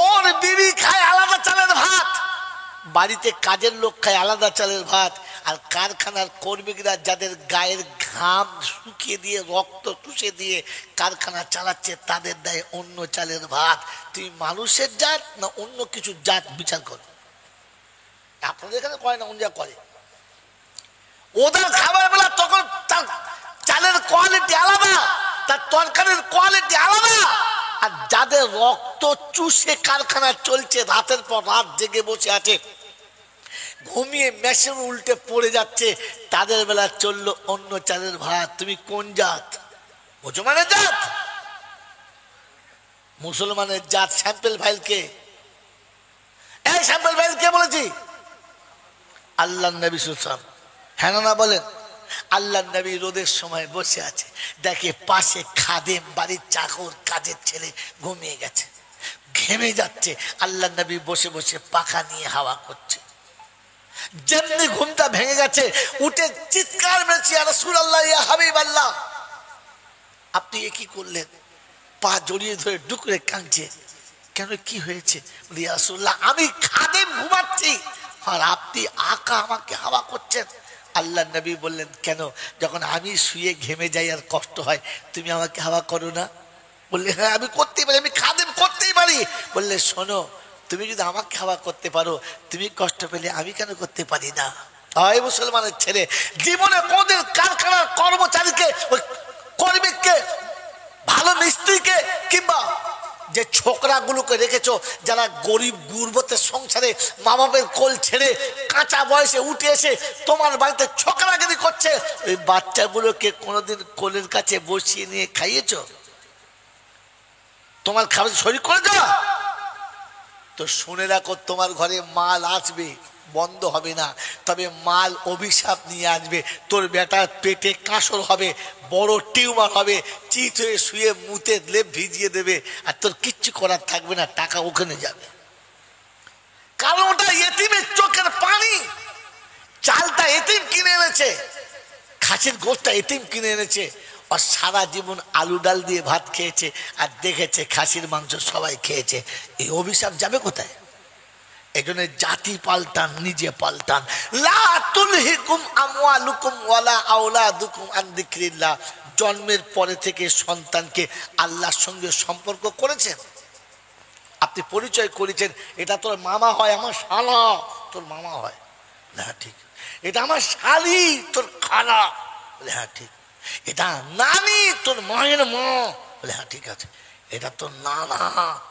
ওর বিবি খায় আলাদা চালের ভাত, বাড়িতে কাজের লোক খায় আলাদা চালের ভাত, আর কারখানার কর্মীরা যাদের গায়ের ঘাম শুকিয়ে দিয়ে, রক্ত চুষে দিয়ে কারখানা চালাচ্ছে, তাদের দেয় অন্য চালের ভাত। তুমি মানুষের জাত না অন্য কিছু জাত বিচার করো? আপনাদের এখানে করে না, অন্য যা করে। ওদের খাবার বেলা তখন তার চালের কোয়ালিটি আলাদা, তার তরকারির কোয়ালিটি আলাদা। আর যাদের রক্ত চুষে কারখানা চলছে, রাতের পর রাত জেগে বসে আছে, ঘুমিয়ে মেশিন উল্টে পড়ে যাচ্ছে, তাদের বেলা চললো অন্য চালের ভাত। তুমি কোন জাত? মুসলমানের জাত, মুসলমানের জাত। স্যাম্পল ফাইল কে? এই স্যাম্পল ফাইল কে বলেছি? আল্লাহ নবী সাল্লাল্লাহু আলাইহি ওয়াসাল্লাম। হ্যাঁ না বলেন? আল্লাহ নবী রোদের সময় বসে আছে, দেখে পাশে খাদেম, বাড়ির চাকর, কাজের ছেলে ঘুমিয়ে গেছে, ঘেমে যাচ্ছে। আল্লাহ নবী বসে বসে পাখা নিয়ে হাওয়া করছে। যেমনি ঘুমটা ভেঙে গেছে, উঠে চিৎকার মেরেছে, ইয়া রাসূলুল্লাহ, ইয়া হাবিবাল্লাহ, আপনি এ কি করলেন? পা জড়িয়ে ধরে ডুকরে কাঁদছে। কেন, কি হয়েছে? বলি, ইয়া রাসূলুল্লাহ, আমি খাদেম ঘুমাচ্ছি আর আপনি আকা আমাকে হাওয়া করছেন। আল্লাহ নবী বললেন, কেন? যখন আমি শুয়ে ঘেমে যাই আর কষ্ট হয়, তুমি আমাকে হাওয়া করো না? বললে, হ্যাঁ আমি করতেই পারি, আমি খাদেম করতেই পারি। বললে, শোনো, তুমি যদি আমাকে হাওয়া করতে পারো, তুমি কষ্ট পেলে আমি কেন করতে পারি না? হয় মুসলমানের ছেলে, জীবনে কোনদিন কারখানার কর্মচারীকে, কর্মীকে, ভালো মিস্ত্রিকে, কিংবা যে ছোকরাগুলোকে রেখেছো যারা গরিব গুরবতের সংসারে মা বাপের কোল ছেড়ে কাঁচা বয়সে উঠে এসে তোমার বাড়িতে ছোকরাগিরি করছে, ওই বাচ্চাগুলোকে কোনোদিন কোলের কাছে বসিয়ে নিয়ে খাইয়েছো? তোমার খাবার শরীর করে যাওয়া? তো শুনে রাখো, তোমার ঘরে মাল আসবে, বন্ধ হবে না, তবে মাল অভিশাপ নিয়ে আসবে। তোর বেটার পেটে কাঁসর হবে, বড় টিউমার হবে, চিত হয়ে শুয়ে মুতে লেপ ভিজিয়ে দেবে, আর তোর কিচ্ছু করার থাকবে না, টাকা ওখানে যাবে। কারণ ওটা এতিমের চোখের পানি। চালটা এতিম কিনে এনেছে, খাসির গোশটা এতিম কিনে এনেছে, আর সারা জীবন আলু ডাল দিয়ে ভাত খেয়েছে, আর দেখেছে খাসির মাংস সবাই খেয়েছে। এই অভিশাপ যাবে কোথায়? এই জন্য জাতি পাল্টান, নিজে পাল্টান। লা তুলহিকুম আমওয়ালুকুম ওয়ালা আওলাদুকুম আন যিকরিল্লাহ। জন্মের পরে থেকে সন্তানকে আল্লাহর সঙ্গে সম্পর্ক করেছেন, আপনি পরিচয় করেছেন, এটা তোর মামা হয়, আমার শালা তোর মামা হয়, হ্যাঁ ঠিক। এটা আমার শালি, তোর খালা, বলে হ্যাঁ ঠিক। এটা নানি, তোর মায়ের মা, বলে হ্যাঁ ঠিক আছে। এটা তোর নানা,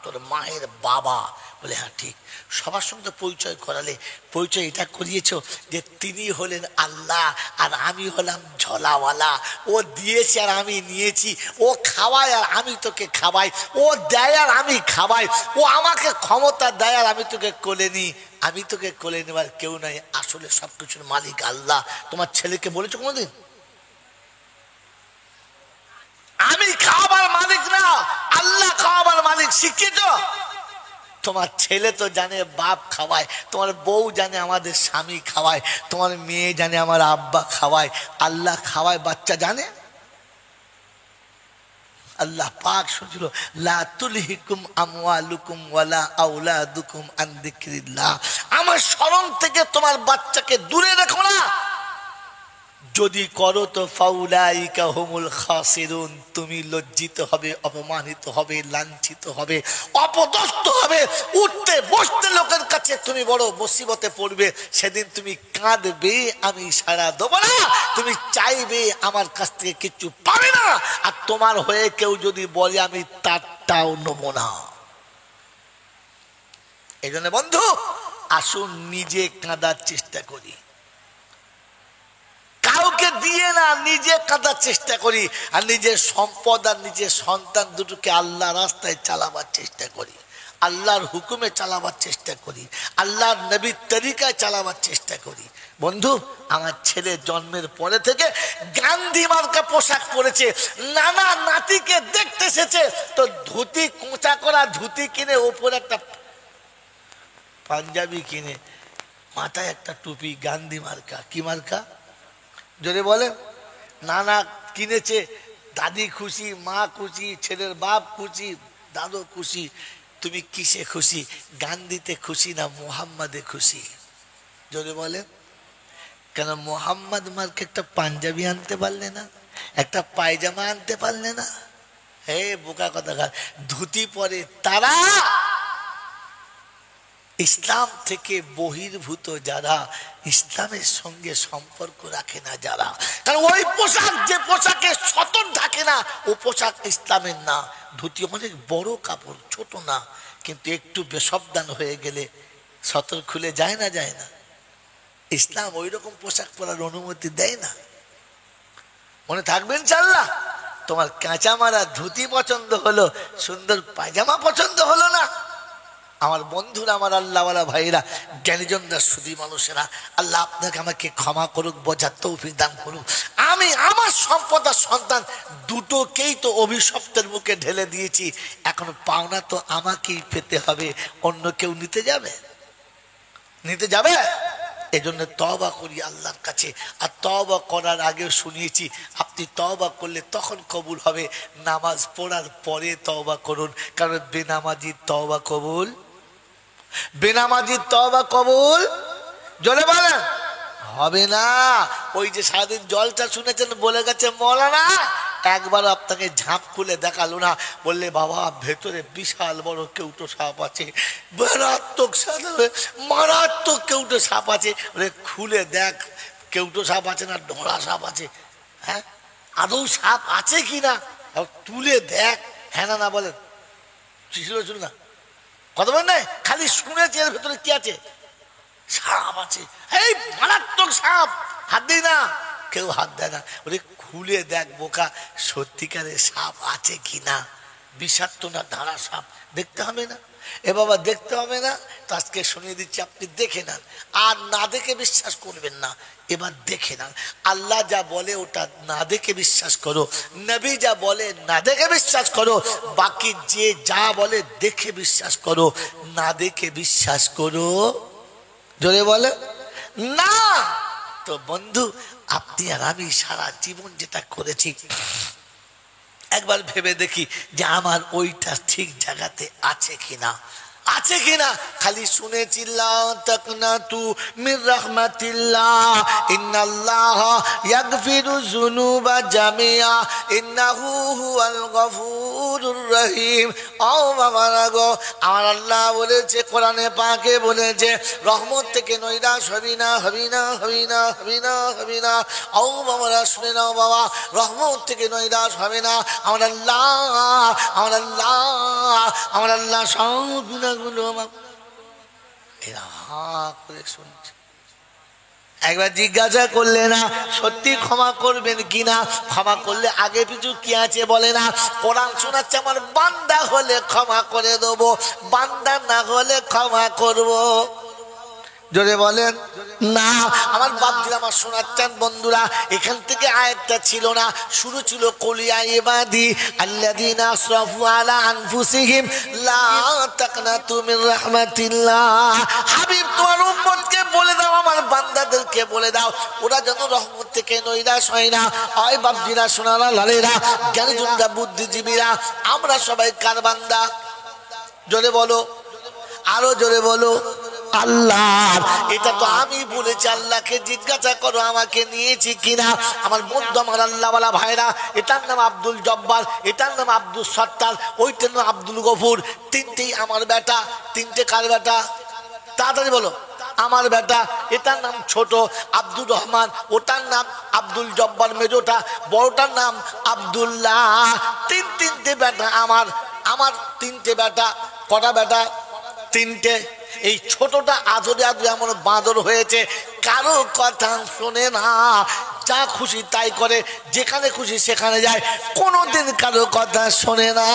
তোর মায়ের বাবা, বলে হ্যাঁ ঠিক। সবার সঙ্গে পরিচয় করালে, পরিচয় এটা করিয়েছ যে তিনি হলেন আল্লাহ আর আমি হলাম ঝোলাওয়ালা। ও দিয়েছে আর আমি নিয়েছি, ও খাওয়ায় আর আমি তোকে খাওয়াই, ও দেয় আর আমি খাওয়াই, ও আমাকে ক্ষমতা দেয় আর আমি তোকে কোলে নিই। আমি তোকে কোলে নেবার কেউ নাই, আসলে সবকিছুর মালিক আল্লাহ। তোমার ছেলেকে বলেছো কোনোদিন আমি খাওয়াবার মালিক না, আল্লাহ খাওয়াবার মালিক? শিক্ষিত? তোমার ছেলে তো জানে বাপ খাওয়ায়, তোমার বউ জানে আমাদের স্বামী খাওয়ায়, তোমার মেয়ে জানে আমার আব্বা খাওয়ায়, আল্লাহ খাওয়ায় বাচ্চা জানে? আল্লাহ পাক শুনছিল, লা তুলহিকুম আমওয়ালুকুম ওয়ালা আওলাদুকুম আন যিকরিল্লাহ। আমার স্মরণ থেকে তোমার বাচ্চাকে দূরে রেখো না, যদি করো তো ফাউলাইকা হুমুল খাসিরুন, তুমি লজ্জিত হবে, অপমানিত হবে, লাঞ্ছিত হবে, অপদস্থ হবে, উঠতে বসতে লোকের কাছে তুমি বড় মুসিবতে পড়বে। সেদিন তুমি কাঁদবে, আমি সাড়া দেবো না, তুমি চাইবে আমার কাছ থেকে কিছু পাবে না, আর তোমার হয়ে কেউ যদি বলে আমি তারটাও নেব না। এই জন্য বন্ধু, আসুন নিজে কাঁদার চেষ্টা করি, কাউকে দিয়ে না, নিজে কাঁদার চেষ্টা করি, আর নিজের সম্পদ আর নিজের সন্তান দুটোকে আল্লাহ রাস্তায় চালাবার চেষ্টা করি, আল্লাহর হুকুমে চালাবার চেষ্টা করি, আল্লাহর নবীর তরিকায় চালাবার চেষ্টা করি। বন্ধু, আমার ছেলে জন্মের পরে থেকে গান্ধী মার্কা পোশাক পরেছে, নানা নাতিকে দেখতে এসেছে, তো ধুতি, কোঁচা করা ধুতি কিনে, ওপরে একটা পাঞ্জাবি কিনে, মাথায় একটা টুপি, গান্ধী মার্কা। কি মার্কা? জোরে বলেন। নানা কিনেছে, দাদি খুশি, মা খুশি, ছেলের বাপ খুশি, দাদু খুশি। তুমি কিসে খুশি? গান্ধীতে খুশি না মোহাম্মদে খুশি? জোরে বলেন। কেন মোহাম্মদ মার্কে একটা পাঞ্জাবি আনতে পারলে না, একটা পায়জামা আনতে পারলে না? হে বোকা কথাকার, ধুতি পরে তারা ইসলাম থেকে বহির্ভূত যারা, ইসলামের সঙ্গে সম্পর্ক রাখে না যারা, কারণ ওই পোশাক, যে পোশাকে সতর ঢাকে না, ও পোশাক ইসলামের না। ধুতি অনেক বড় কাপড়, ছোট না, কিন্তু একটু বেসাবধান হয়ে গেলে সতর খুলে যায় না, যায় না। ইসলাম ওই রকম পোশাক পরার অনুমতি দেয় না। মনে থাকবেন ইনশাআল্লাহ। তোমার কাঁচা মারা ধুতি পছন্দ হলো, সুন্দর পায়জামা পছন্দ হলো না। আমার বন্ধুরা, আমার আল্লাহওয়ালা ভাইরা, জ্ঞানীজনরা, সুধী মানুষেরা, আল্লাহ আপনাকে আমাকে ক্ষমা করুক, বোঝার তৌফিক দান করুক। আমি আমার সম্পদ আর সন্তান দুটোকেই তো অভিশপ্তের মুখে ঢেলে দিয়েছি, এখন পাওনা তো আমাকেই পেতে হবে, অন্য কেউ নিতে যাবে? নিতে যাবে? এজন্য তওবা করি আল্লাহর কাছে। আর তওবা করার আগে শুনিয়েছি, আপনি তওবা করলে তখন কবুল হবে, নামাজ পড়ার পরে তওবা করুন, কারণ বেনামাজি তওবা কবুল, বেনামাজির তওবা কবুল জোরে বলেন হবে না। ওই যে সারাদিন জলটা শুনেছেন, বলে গেছে মৌলানা, একবার আপনাকে ঝাঁপ খুলে দেখালো না, বললে বাবা ভেতরে বিশাল বড় কেউটো সাপ আছে, মারাত্মক মারাত্মক কেউটো সাপ আছে, বলে খুলে দেখ কেউটো সাপ আছে না ডোরা সাপ আছে, হ্যাঁ আদৌ সাপ আছে কিনা তুলে দেখ, হ্যাঁ না না বলেন, শুনুন না কথা বলেন না, খালি শুনেছি এর ভেতরে কি আছে, সাপ আছে, এই মারাত্মক সাপ, হাত দিই না, কেউ হাত দেয় না, বলে খুলে দেখ বোকা সত্যিকারের সাপ আছে কিনা, বিষাক্ত না ধারা সাপ, দেখতে হবে না? এ বাবা দেখতে হবে না তো আজকে শুনিয়ে দিচ্ছি, আপনি দেখে নেন, আর না দেখে বিশ্বাস করবেন না, এবার দেখে নেন। আল্লাহ যা বলে ওটা না দেখে বিশ্বাস করো, নবী যা বলে না দেখে বিশ্বাস করো, বাকি যে যা বলে দেখে বিশ্বাস করো, না দেখে বিশ্বাস করো জোরে বলে না। তো বন্ধু, আপনি আর আমি সারা জীবন যেটা করেছি, একবার ভেবে দেখি যে আমার ওইটা ঠিক জায়গাতে আছে কিনা, আছে কিনা। খালি শুনেছি লা তাকনাতু মির রাহমাতিল্লাহ ইন্নাল্লাহ ইয়াগফিরু যুনুবা জামিআ ইন্নাহু হুয়াল গফুরুর রহিম। ও বাবারা গো, আমার আল্লাহ বলেছে, কোরআনে পাকে বলেছে, রহমত থেকে নৈরাশ হবি না, হবি না, হবি না, হবি না, হবি না। ও বাবারা শুনে নাও বাবা, রহমত থেকে নৈরাশ হবে না। আমার আল্লাহ, আমার আল্লাহ, আমার আল্লাহ সব গুনাহগুলো এরা হাঁ করে শুনছে। একবার জিজ্ঞাসা করলে না সত্যি ক্ষমা করবেন কিনা, ক্ষমা করলে আগে পিছু কি আছে বলে না। কোরআন শোনাচ্ছে, আমার বান্দা হলে ক্ষমা করে দেবো, বান্দা না হলে ক্ষমা করবো জোরে বলেন না। আমার বাপজিরা আমার শোনাচ্ছেন বন্ধুরা, এখান থেকে আয়াতটা ছিল না, শুরু ছিল কুলিয়া ইবাদি আল্লাযীনা আসরাফু আলা আনফুসিহিম লা তাকনাতু মির রাহমাতিল্লাহ। হাবিব তোমার উম্মতকে বলে দাও, আমার বান্দাদেরকে বলে দাও, ওরা যেন রহমত থেকে নৈরাশ হয় না। হয় বাপজিরা, শোনালা লালেরা, জ্ঞানীজনরা, বুদ্ধিজীবীরা, আমরা সবাই কার বান্দা জোরে বলো, আরো জোরে বলো আল্লাহ। এটা তো আমি বলেছি, আল্লাহকে জিজ্ঞাসা করো আমাকে নিয়েছি কিনা। আমার বন্ধু, আমার আল্লাহওয়ালা ভাইরা, এটার নাম আব্দুল জব্বার, এটার নাম আব্দুল সত্তার, ওইটার নাম আব্দুল গফুর, তিনটেই আমার বেটা। তিনটে কার বেটা তাড়াতাড়ি বলো, আমার বেটা। এটার নাম ছোট আব্দুর রহমান, ওটার নাম আব্দুল জব্বার মেজোটা, বড়টার নাম আব্দুল্লাহ। তিনটে বেটা আমার, আমার তিনটে বেটা। কটা বেটা? তিনটে। এই ছোটটা আদরে আদরে এমন বাঁদর হয়েছে, কারো কথা শোনে না, যা খুশি তাই করে, যেখানে খুশি সেখানে যায়, কোনোদিন কারো কথা শোনে না।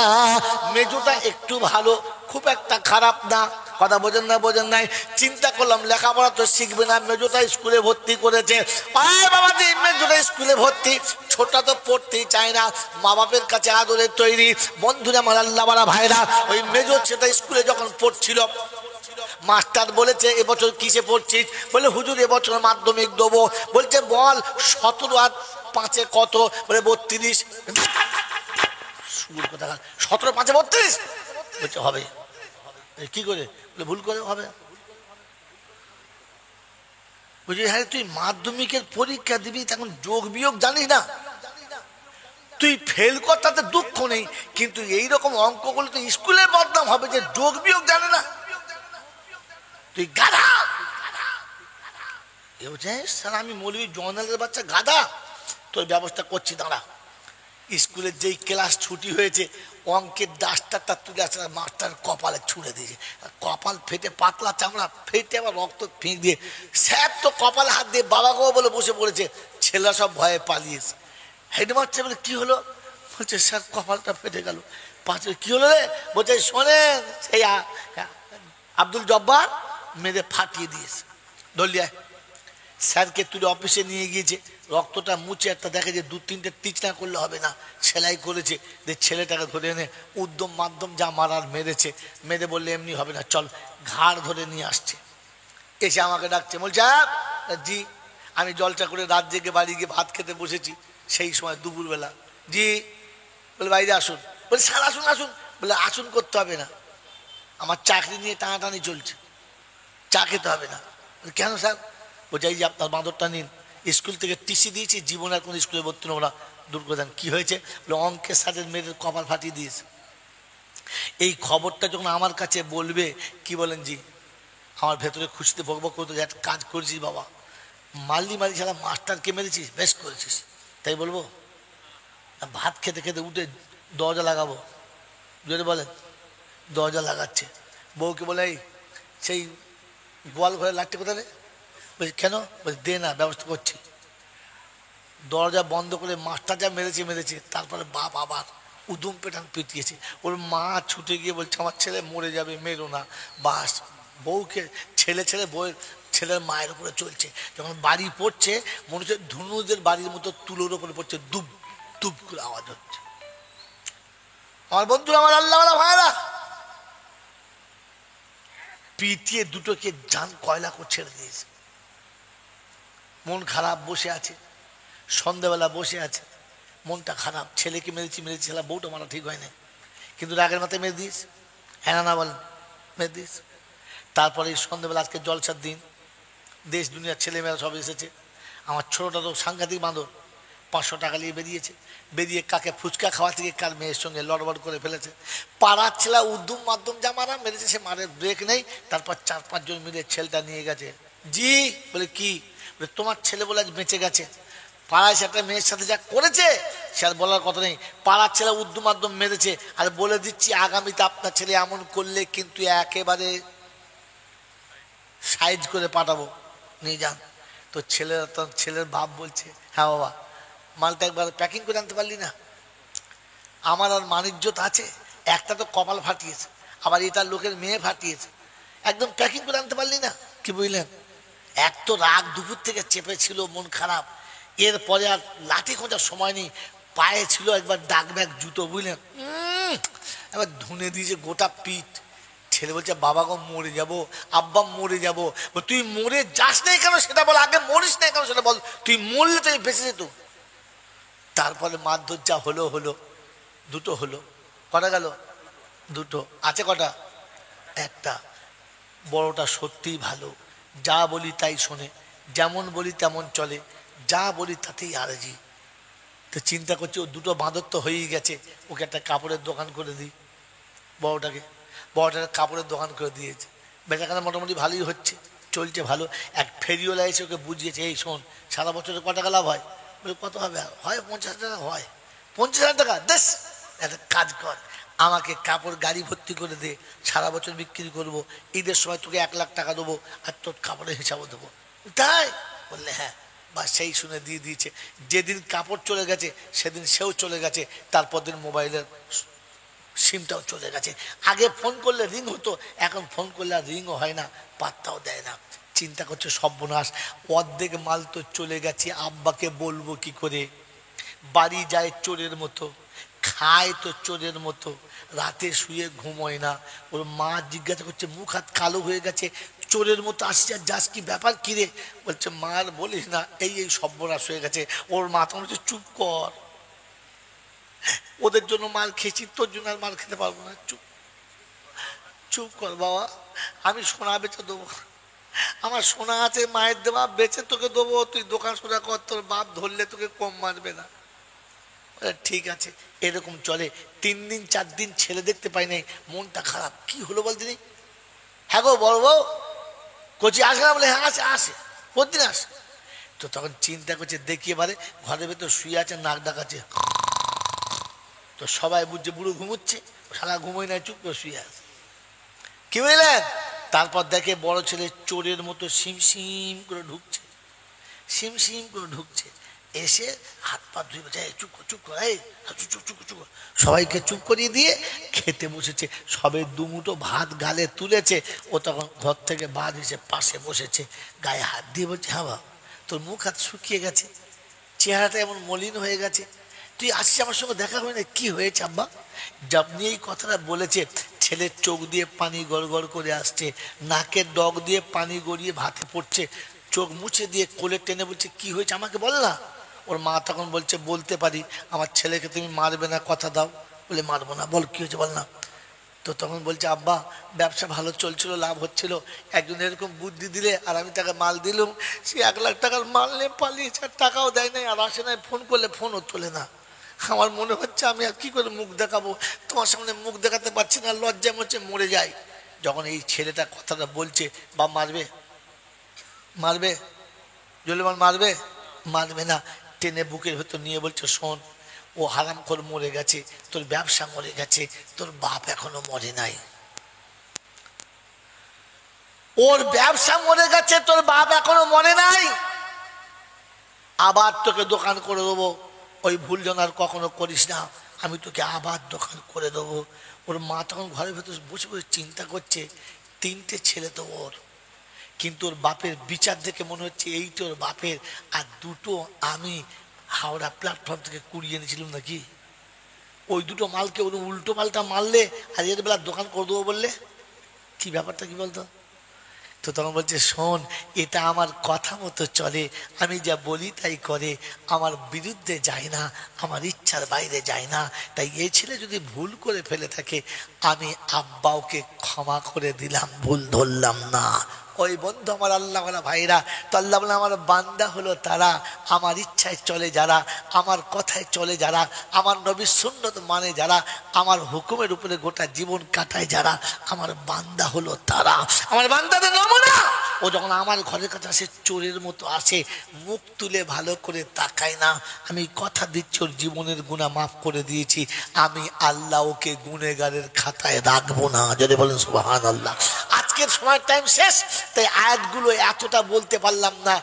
মেজোটা একটু ভালো, খুব একটা খারাপ না, কথা বোঝেন না, বোঝেন নাই। চিন্তা করলাম লেখাপড়া তো শিখবে না, মেজোটা স্কুলে ভর্তি করেছে। বাবাজি মেজোটা স্কুলে ভর্তি, ছোটটা তো পড়তেই চায় না, মা বাপের কাছে আদরে তৈরি। বন্ধুরা আমার আল্লাহওয়ালা ভাইরা, ওই মেজো সেটা স্কুলে যখন পড়ছিল, মাস্টার বলেছে এবছর কিসে পড়ছিস? বলে হুজুর এবছর মাধ্যমিক দেবো। বলছে বল 17 আর 5 কত? বলে 32। 17 5 32? বলছে হবে। কি করে? বলে ভুল করে হবে। বুঝলি, হ্যাঁ তুই মাধ্যমিকের পরীক্ষা দিবি, তখন যোগ বিয়োগ জানিস না, তুই ফেল কর তাতে দুঃখ নেই, কিন্তু এইরকম অঙ্ক করলে তুই স্কুলের বদনাম হবে যে যোগ বিয়োগ জানে না, তুই গাধা। আমি মৌলভী জয়নালের বাচ্চা গাধা, তোর ব্যবস্থা করছি দাঁড়া। স্কুলের যেই ক্লাস ছুটি হয়েছে, অঙ্কের ডাস্টারটা তুলে আসে, মাস্টার কপালে ছুঁড়ে দিয়েছে, কপাল ফেটে, পাতলা চামড়া ফেটে, আবার রক্ত ফেঁক দিয়ে, স্যার তো কপালে হাত দিয়ে বাবা গো বলে বসে পড়েছে। ছেলেরা সব ভয়ে পালিয়েছে। হেডমাস্টার বলে কি হলো? বলছে স্যার কপালটা ফেটে গেল। পাঁচ কি হলো রে? বলছে শোনেন সেই আব্দুল জব্বার মেরে ফাটিয়ে দিয়েছে। দলিয়ায় স্যারকে তুলে অফিসে নিয়ে গিয়েছে, রক্তটা মুছে একটা দেখে যে 2-3টে টিচনা করলে হবে না, সেলাই করেছে। যে ছেলেটাকে ধরে এনে উদ্যম মাধ্যম যা মারার মেরেছে, মেরে বললে এমনি হবে না, চল, ঘাড় ধরে নিয়ে আসছে। এসে আমাকে ডাকছে, বলছে জি। আমি জলটা করে রাত জেগে বাড়ি গিয়ে ভাত খেতে বসেছি, সেই সময় দুপুরবেলা। জি। বলে বাইরে আসুন। বলে স্যার আসুন আসুন। বলে আসুন করতে হবে না, আমার চাকরি নিয়ে টানাটানি চলছে, চা খেতে হবে না। কেন স্যার? বলছে এই যে আপনার বাঁদরটা নিন, স্কুল থেকে টিসি দিয়েছি, জীবন আর কোনো স্কুলে ভর্তি নেবো না, দূর করে দেন। কি হয়েছে? বলে অঙ্কের স্যারের মেয়েদের কপাল ফাটিয়ে দিয়েছে। এই খবরটা যখন আমার কাছে বলবে, কি বলেন জি, আমার ভেতরে খুশিতে বকবক করতে, একটা কাজ করেছিস বাবা, মারলি মারি ছাড়া মাস্টারকে মেরেছিস, বেশ করেছিস, তাই বলবো? ভাত খেতে খেতে উঠে দরজা লাগাবো, যদি বলেন দরজা লাগাচ্ছে, বউকে বলে এই সেই গোয়াল ঘরে লাঠি কোথায় রে? বলছি কেন? বলছি দে না, ব্যবস্থা করছি। দরজা বন্ধ করে মাস্টার যা মেরেছে মেরেছে, তারপরে বাপ আবার উদুম পেটান পিটিয়েছে। ওর মা ছুটে গিয়ে বলছে আমার ছেলে মরে যাবে, মেরো না। বাস, বউকে ছেলে ছেলে বউয়ের ছেলের মায়ের উপরে চলছে। যখন বাড়ি পড়ছে মনে হচ্ছে ধনুদের বাড়ির মতো তুলোর উপরে পড়ছে, দুব দুব করে আওয়াজ হচ্ছে। আমার বন্ধুরা, আমার আল্লাহওয়ালা ভাইরা, পিটিয়ে দুটোকে জান কয়লা করে ছেড়ে দিয়েছে। মন খারাপ, বসে আছে, সন্ধ্যাবেলা বসে আছে, মনটা খারাপ, ছেলেকে মেরেছি মেরেছি, ছেলে বউটা মারা ঠিক হয় না, কিন্তু রাগের মাথায় মেরে দিস, হ্যাঁ না বলেন, মেরে দিস। তারপরে সন্ধ্যাবেলা আজকে জলসার দিন, দেশ দুনিয়ার ছেলেমেয়েরা সব এসেছে। আমার ছোটোটা তো সাংঘাতিক বাঁদর, 500 টাকা নিয়ে বেরিয়েছে, বেরিয়ে কাকে ফুচকা খাওয়া থেকে কার মেয়ের সঙ্গে লড়বড় করে ফেলেছে। পাড়ার ছেলে উদ্যম মাধ্যম যা মারা মেরেছে, সে মারের ব্রেক নেই। তারপর 4-5 জন মিলে ছেলেটা নিয়ে গেছে। জি। বলে কি? বলে তোমার ছেলে বলে আজ বেঁচে গেছে, পাড়ায় সে একটা মেয়ের সাথে যা করেছে সে আর বলার কথা নেই। পাড়ার ছেলে উদ্যম মাধ্যম মেরেছে, আর বলে দিচ্ছি আগামীতে আপনার ছেলে এমন করলে কিন্তু একেবারে সাইজ করে পাঠাবো, নিয়ে যান। তো ছেলেরা, তো ছেলের বাপ বলছে হ্যাঁ বাবা, মালটা একবার প্যাকিং করে আনতে পারলি না? আমার আর মানিজ্যত আছে? একটা তো কপাল ফাটিয়েছে, আবার এটা লোকের মেয়ে ফাটিয়েছে, একদম প্যাকিং করে আনতে পারলি না? কি বুঝলেন? এক তো রাগ দুপুর থেকে চেপে ছিল, মন খারাপ। এরপরে আর লাঠি খোঁজার সময় নেই, পায়ে ছিল একবার ডাক ব্যাগ জুতো, বুঝলেন, এবার ধুনে দিয়েছে গোটা পিঠ। ছেলে বলছে বাবা গো মরে যাবো, আব্বা মরে যাবো। তুই মরে যাস নাই কেন সেটা বল, আগে মরিস নাই কেন সেটা বল, তুই মরলে তুই বেঁচে যেত। তারপরে মারধর যা হলো হলো, দুটো হলো, কটা গেল? দুটো আছে। কটা? একটা। বড়টা সত্যিই ভালো, যা বলি তাই শোনে, যেমন বলি তেমন চলে, যা বলি তাতেই আরজি। তো চিন্তা করছি ও দুটো বাঁদর তো হয়েই গেছে, ওকে একটা কাপড়ের দোকান করে দিই। বড়টাকে, বড়টাকে কাপড়ের দোকান করে দিয়েছে, বেচাকেনা মোটামুটি ভালোই হচ্ছে, চলছে ভালো। এক ফেরিওয়ালা এসে ওকে বুঝিয়েছে, এই শোন, সারা বছরে ক টাকা লাভ হয়? বলে কত হবে? হয় 50 টাকা। হয় 50,000 টাকা? দেশ, একটা কাজ কর, আমাকে কাপড় গাড়ি ভর্তি করে দে, সারা বছর বিক্রি করবো, ঈদের সময় তোকে 1 লাখ টাকা দেবো, আর তোর কাপড়ের হিসাবও দেবো। তাই? বললে হ্যাঁ। বা সেই শুনে দিয়ে দিয়েছে। যেদিন কাপড় চলে গেছে সেদিন সেও চলে গেছে, তারপর দিন মোবাইলের সিমটাও চলে গেছে। আগে ফোন করলে রিং হতো, এখন ফোন করলে আর রিংও হয় না, পাত্তাও দেয় না। চিন্তা করছে সর্বনাশ, অর্ধেক মাল তো চলে গেছে, আব্বাকে বলবো কি করে? বাড়ি যায় চোরের মতো, খায় তো চোরের মতো, রাতে শুয়ে ঘুমোয় না। ওর মা জিজ্ঞাসা করছে, মুখ হাত কালো হয়ে গেছে, চোরের মতো আসছে আর যাস, কি ব্যাপার কিরে? বলছে মা আর বলিস না, এই এই সর্বনাশ হয়ে গেছে। ওর মা তখন বলছে চুপ কর, ওদের জন্য মার খেয়েছি, তোর জন্য আর মার খেতে পারবো না, চুপ চুপ কর বাবা, আমি সোনা বেচে দেবো, আমার সোনা আছে মায়ের দেওয়া, বেচে তোকে দেবো, তুই দোকান সোজা কর, তোর বাপ ধরলে তোকে কম মারবে না। ঠিক আছে। এরকম চলে 3 দিন 4 দিন, ছেলে দেখতে পাই নাই, মনটা খারাপ। কি হলো বলতে নেই? হ্যাঁ গো বড় বউ, কোচি আসে না? বলে হ্যাঁ আসে, আসে, প্রতিদিন আসে। তো তখন চিন্তা করছে, দেখি এবারে ঘরের ভেতর শুয়ে আছে, নাক ডাকাচ্ছে, তো সবাই বুঝছে বুড়ো ঘুমোচ্ছে, সারা ঘুমোয় না, চুপ করে শুয়ে আছে। কি বুঝলেন? তারপর দেখে বড় ছেলে চোরের মতো সিম সিম করে ঢুকছে, সিম সিম করে ঢুকছে, এসে হাত পা ধুয়ে বলছে চুপ কর চুপ কর, এই চুপ চুপ চুপ চুপ। সবাইকে চুপ করিয়ে দিয়ে খেতে বসেছে। সবে দুমুঠো ভাত গালে তুলেছে, ও তখন ঘর থেকে বাদ এসে পাশে বসেছে, গায়ে হাত দিয়ে বলছে হ্যাঁ বাবা, তোর মুখ হাত শুকিয়ে গেছে, চেহারাটা এমন মলিন হয়ে গেছে, তুই আসছিস আমার সঙ্গে দেখা হয় না, কি হয়েছে আব্বা? যখনই এই কথাটা বলেছে, ছেলের চোখ দিয়ে পানি গড় গড় করে আসছে, নাকের ডগ দিয়ে পানি গড়িয়ে ভাতে পড়ছে, চোখ মুছে দিয়ে কোলে টেনে বলছে কি হয়েছে আমাকে বল না। ওর মা তখন বলছে বলতে পারি, আমার ছেলেকে তুমি মারবে না, কথা দাও। বলে মারবো না, বল কি হয়েছে বল না। তো তখন বলছে আব্বা, ব্যবসা ভালো চলছিল, লাভ হচ্ছিল, একজন এরকম বুদ্ধি দিলে আর আমি তাকে মাল দিলুম, সে 1 লাখ টাকার মাল নিয়ে পালিয়েছে, আর টাকাও দেয় নাই, আর আসে নাই, ফোন করলে ফোনও তোলে না। আমার মনে হচ্ছে আমি আর কি করে মুখ দেখাবো, তোমার সামনে মুখ দেখাতে পারছি না, লজ্জা মরছে, মরে যাই। যখন এই ছেলেটা কথাটা বলছে, বাপ মারবে, মারবে, জলিমান মারবে, মারবে না, টেনে বুকের ভেতর নিয়ে বলছে শোন, ও হারাম করে মরে গেছে, তোর ব্যবসা মরে গেছে, তোর বাপ এখনো মরে নাই। ওর ব্যবসা মরে গেছে, তোর বাপ এখনো মরে নাই, আবার তোকে দোকান করে দেবো, ওই ভুল যেন আর কখনো করিস না, আমি তোকে আবার দোকান করে দেবো। ওর মা তখন ঘরের ভেতর বসে বসে চিন্তা করছে, 3টে ছেলে তো ওর, কিন্তু ওর বাপের বিচার দেখে মনে হচ্ছে এই তো ওর বাপের, আর 2টো আমি হাওড়া প্ল্যাটফর্ম থেকে কুড়িয়ে এনেছিলাম নাকি, ওই 2টো মালকে ওর উল্টো মালটা মারলে আর এর বেলা দোকান করে দেবো বললে কি ব্যাপারটা কি বলতো। তো তখন বলছে শোন, এটা আমার কথা মতো চলে, আমি যা বলি তাই করে, আমার বিরুদ্ধে যায় না, আমার ইচ্ছার বাইরে যায় না, তাই এই ছেলে যদি ভুল করে ফেলে থাকে, আমি আব্বা ওকে ক্ষমা করে দিলাম, ভুল ধরলাম না। ওই বন্ধু আমার আল্লাহ ভাইরা, তো আল্লাহ বলে আমার বান্দা হলো তারা, আমার ইচ্ছায় চলে যারা, আমার কথায় চলে যারা, আমার নবীর সুন্নত মানে যারা, আমার হুকুমের উপরে গোটা জীবন কাটায় যারা, আমার বান্দা হলো তারা, আমার বান্দাদের নমুনা। ও যখন আমার ঘরের কাছে আসে, চোরের মতো আসে, মুখ তুলে ভালো করে তাকায় না, আমি কথা দিচ্ছি ওর জীবনের গুনাহ মাফ করে দিয়েছি, আমি আল্লাহ ওকে গুনেগারের খাতায় রাখবো না। যদি বলেন সুবহানাল্লাহ। আজকের সময় টাইম শেষ, তাই আয়াতগুলো এতটা বলতে পারলাম না,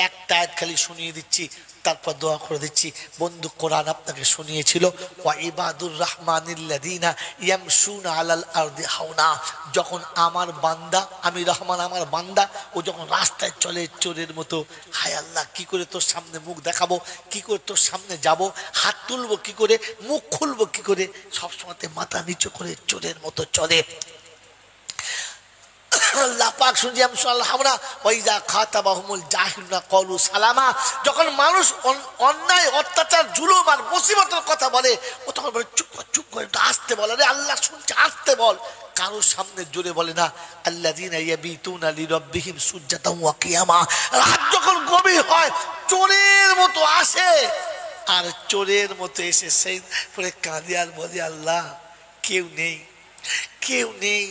একটা আয়াত খালি শুনিয়ে দিচ্ছি, তারপর দোয়া করে দিচ্ছি। বন্ধু কোরআন আপনাকে শুনিয়েছিল, ওয়া ইবাদুর রহমানিল্লাযিনা ইয়ামশুনা আলাল আরদি হাওনা, যখন আমার বান্দা, আমি রহমান আমার বান্দা, ও যখন রাস্তায় চলে চোরের মতো, হায় আল্লাহ কি করে তোর সামনে মুখ দেখাবো, কি করে তোর সামনে যাব, হাত তুলবো কি করে, মুখ খুলবো কি করে, সবসময় মাথা নিচু করে চোরের মতো চলে। আল্লাহ পাক শুনছি আমরা ওয়াইজা খাতাবাহুমুল জাহিলুনা ক্বালু সালামা, যখন মানুষ অন্যায় অত্যাচার জুলুম আর মুসিবতের কথা বলে, ও তখন বলে চুপ কর চুপ করে, একটু আস্তে বল, আরে আল্লাহ শুনছে আস্তে বল, কারোর সামনে জোরে বলে না। আল্লাযীনা ইয়াবিতুনা লিরাব্বিহিম সুজদাতাও ওয়া কিয়ামা, রাত যখন গভীর হয় চোরের মতো আসে, আর চোরের মতো এসে সেই পরে কাঁদে আর বলে আল্লাহ কেউ নেই, কেউ নেই,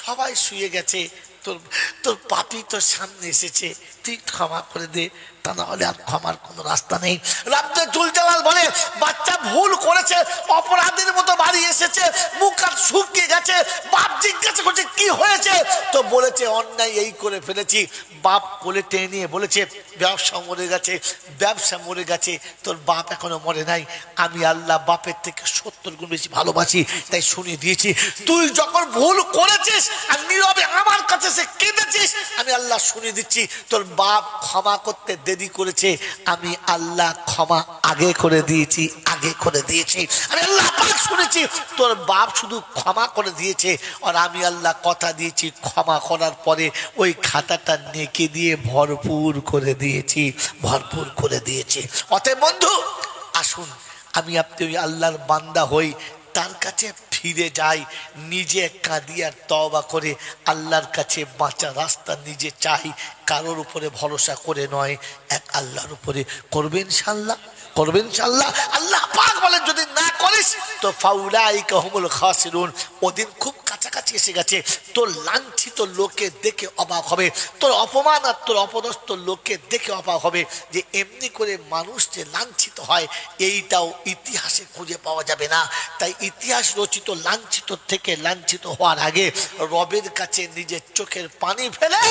সবাই শুয়ে গেছে, তোর তোর পাপি তোর সামনে এসেছে, তুই ক্ষমা করে দে, তা না হলে আর ক্ষমার কোনো রাস্তা নেই। রাব্বে জুল জালাল বলে বাচ্চা ভুল করেছে, অপরাধের মতো বাড়ি এসেছে, মুখ হাত শুকিয়ে গেছে, বাপ জিজ্ঞাসা করছে কি হয়েছে, তো বলেছে অন্যায় এই করে ফেলেছি। বাপ কোলে টেনে নিয়ে বলেছে ব্যবসা মরে গেছে, ব্যবসা মরে গেছে, তোর বাপ এখনো মরে নাই, আমি আল্লাহ বাপের থেকে 70 গুণ বেশি ভালোবাসি, তাই শুনিয়ে দিয়েছি, তুই যখন ভুল করেছিস আর নীরবে আমার কাছে সে কেঁদেছিস, আমি আল্লাহ শুনিয়ে দিচ্ছি, তোর বাপ ক্ষমা করতে দেরি করেছে, আমি আল্লাহ ক্ষমা আগে করে দিয়েছি, আগে করে দিয়েছি। আমি আল্লাহ পাক শুনেছি তোর বাপ শুধু ক্ষমা করে দিয়েছে, আর আমি আল্লাহ কথা দিয়েছি ক্ষমা করার পরে ওই খাতাটা নেকি দিয়ে ভরপুর করে দিয়েছি, ভরপুর করে দিয়েছি। অতএব বন্ধু আসুন আমি আপনি ওই আল্লাহর বান্দা হই, তার কাছে ফিরে যাই, নিজে কাঁদি আর তওবা করে আল্লাহর কাছে বাঁচার রাস্তা নিজে চাই, কারোর উপরে ভরসা করে নয়, এক আল্লাহর উপরে করবেন ইনশাআল্লাহ, করবেন ইনশাআল্লাহ। আল্লাহ পাক বলেন যদি না করিস তো ফাউলাইকা হুমুল খাসিরুন, ওদিন খুব কাছাকাছি এসে গেছে, তোর লাঞ্ছিত লোকে দেখে অবাক হবে, তোর অপমান আর তোর অপদস্থ লোকে দেখে অবাক হবে, যে এমনি করে মানুষ যে লাঞ্ছিত হয় এইটাও ইতিহাসে খুঁজে পাওয়া যাবে না। তাই ইতিহাস রচিত লাঞ্ছিত থেকে লাঞ্ছিত হওয়ার আগে রবের কাছে নিজের চোখের পানি ফেলে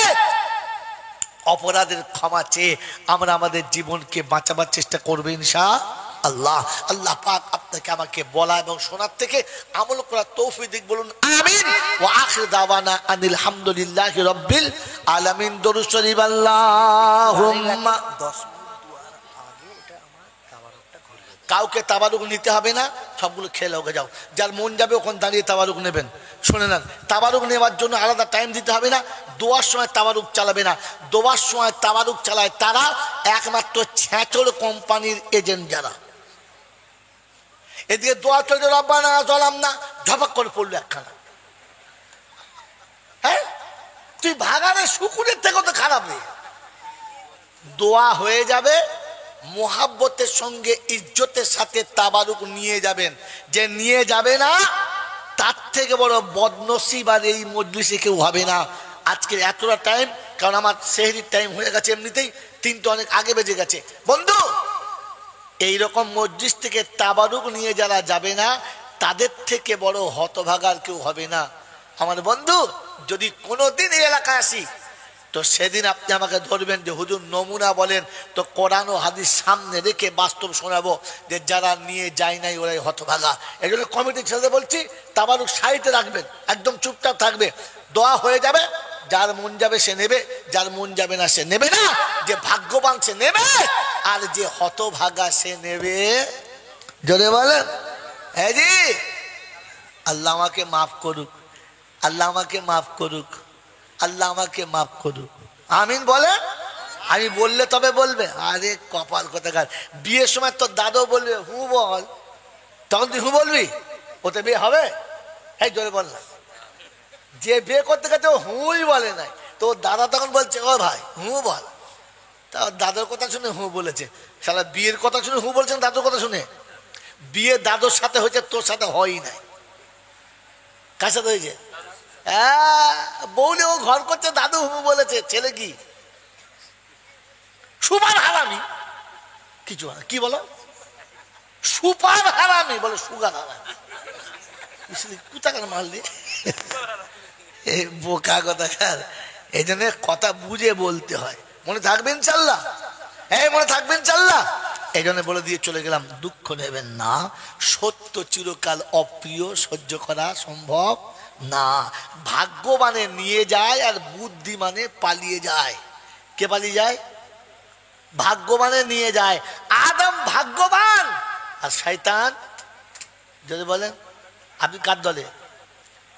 অপরাধের ক্ষমা চেয়ে আমরা আমাদের জীবনকে বাঁচাবার চেষ্টা করবো ইনশাআল্লাহ। আল্লাহ পাক আপনাকে আমাকে বলা এবং শোনার থেকে আমল করার তৌফিক বলুন আমিন। ওয়া আখির দাওয়ানা আনিল হামদুলিল্লাহি রাব্বিল আলামিন। দরুদ শরীফ আল্লাহুম্মা। কাউকে তাবারুক নিতে হবে না, সবগুলো খেলে ওকে যাও, যার মন যাবে ওখানে দাঁড়িয়ে তাবারুক নেবেন। শুনে নেন, তাবারুক নেওয়ার জন্য আলাদা টাইম দিতে হবে না। দোয়ার সময় তাবারুক চালাবে না। দোয়ার সময় তাবারুক চালায় তারা একমাত্র ছেঁচড় কোম্পানির এজেন্ট যারা। এদিকে দোয়া চলছে রব্বানা জালামনা, ঝপাক করে পড়লো একখানা। হ্যাঁ, তুই ভাগানের শুকুরের থেকে তো খারাপ রে। দোয়া হয়ে যাবে, মোহাব্বতের সঙ্গে ইজ্জতের সাথে তাবারুক নিয়ে যাবেন। যে নিয়ে যাবে না তার থেকে বড় বদনসিব আর এই মজলিসে কেউ হবে না। আজকে এতটা টাইম, কারণ আমার সেহরির টাইম হয়ে গেছে, এমনিতেই 3টা অনেক আগে বেজে গেছে। বন্ধু, এইরকম মজলিস থেকে তাবারুক নিয়ে যারা যাবে না তাদের থেকে বড় হতভাগার কেউ হবে না। আমার বন্ধু, যদি কোনোদিন এই এলাকায় আসি তো সেদিন আপনি আমাকে ধরবেন যে হুজুর নমুনা বলেন, তো কোরআন ও হাদিস সামনে রেখে বাস্তব শোনাবো যে যারা নিয়ে যায় নাই ওরাই হতভাগা। এই জন্য কমিটির ছেলে বলছি, তাবারুক সাইডে রাখবেন, একদম চুপচাপ থাকবে। দোয়া হয়ে যাবে, যার মন যাবে সে নেবে, যার মন যাবে না সে নেবে না। যে ভাগ্যবান সে নেবে, আর যে হতভাগা সে নেবে। জোরে বলেন হ্যাঁ জি। আল্লাহ আমাকে মাফ করুক, আল্লাহ আমাকে মাফ করুক, আল্লাহ আমাকে মাফ করুক। আমিন বলে। আমি বললে তবে বলবে। আরে কপাল কোথাকার, বিয়ের সময় তোর দাদু বলবে হু বল, তখন তুই হু বলবি, ওতে বিয়ে হবে? হ্যাঁ জোরে বল না। যে বিয়ে করতে গেছে ও হুই বলে নাই, তো দাদা তখন বলছে ও ভাই হু বল। তা দাদুর কথা শুনে হু বলেছে। সারা বিয়ের কথা শুনে হু বলছেন, দাদুর কথা শুনে। বিয়ে দাদুর সাথে হয়েছে, তোর সাথে হয়ই নাই। কার সাথে হয়েছে? হ্যাঁ, বউলে ও ঘর করছে, দাদু হু বলেছে। ছেলে কি সুপার হারামি? কিছু না, কি বলো? সুপার হারামি বলে, সুগার হারামি। কোথাকার মারলি এই বোকা কোথাকার। এই জন্য কথা বুঝে বলতে হয়। মনে থাকবেন ইনশাল্লাহ? হ্যাঁ মনে থাকবেন ইনশাল্লাহ। এই জন্য বলে দিয়ে চলে গেলাম, দুঃখ নেবেন না। সত্য চিরকাল অপ্রিয়, সহ্য করা সম্ভব না। ভাগ্যবানে নিয়ে যায় আর বুদ্ধিমানে পালিয়ে যায়। কে পালিয়ে যায়? ভাগ্যবানে নিয়ে যায়। আদম ভাগ্যবান আর শয়তান, যদি বলেন আপনি কার দলে?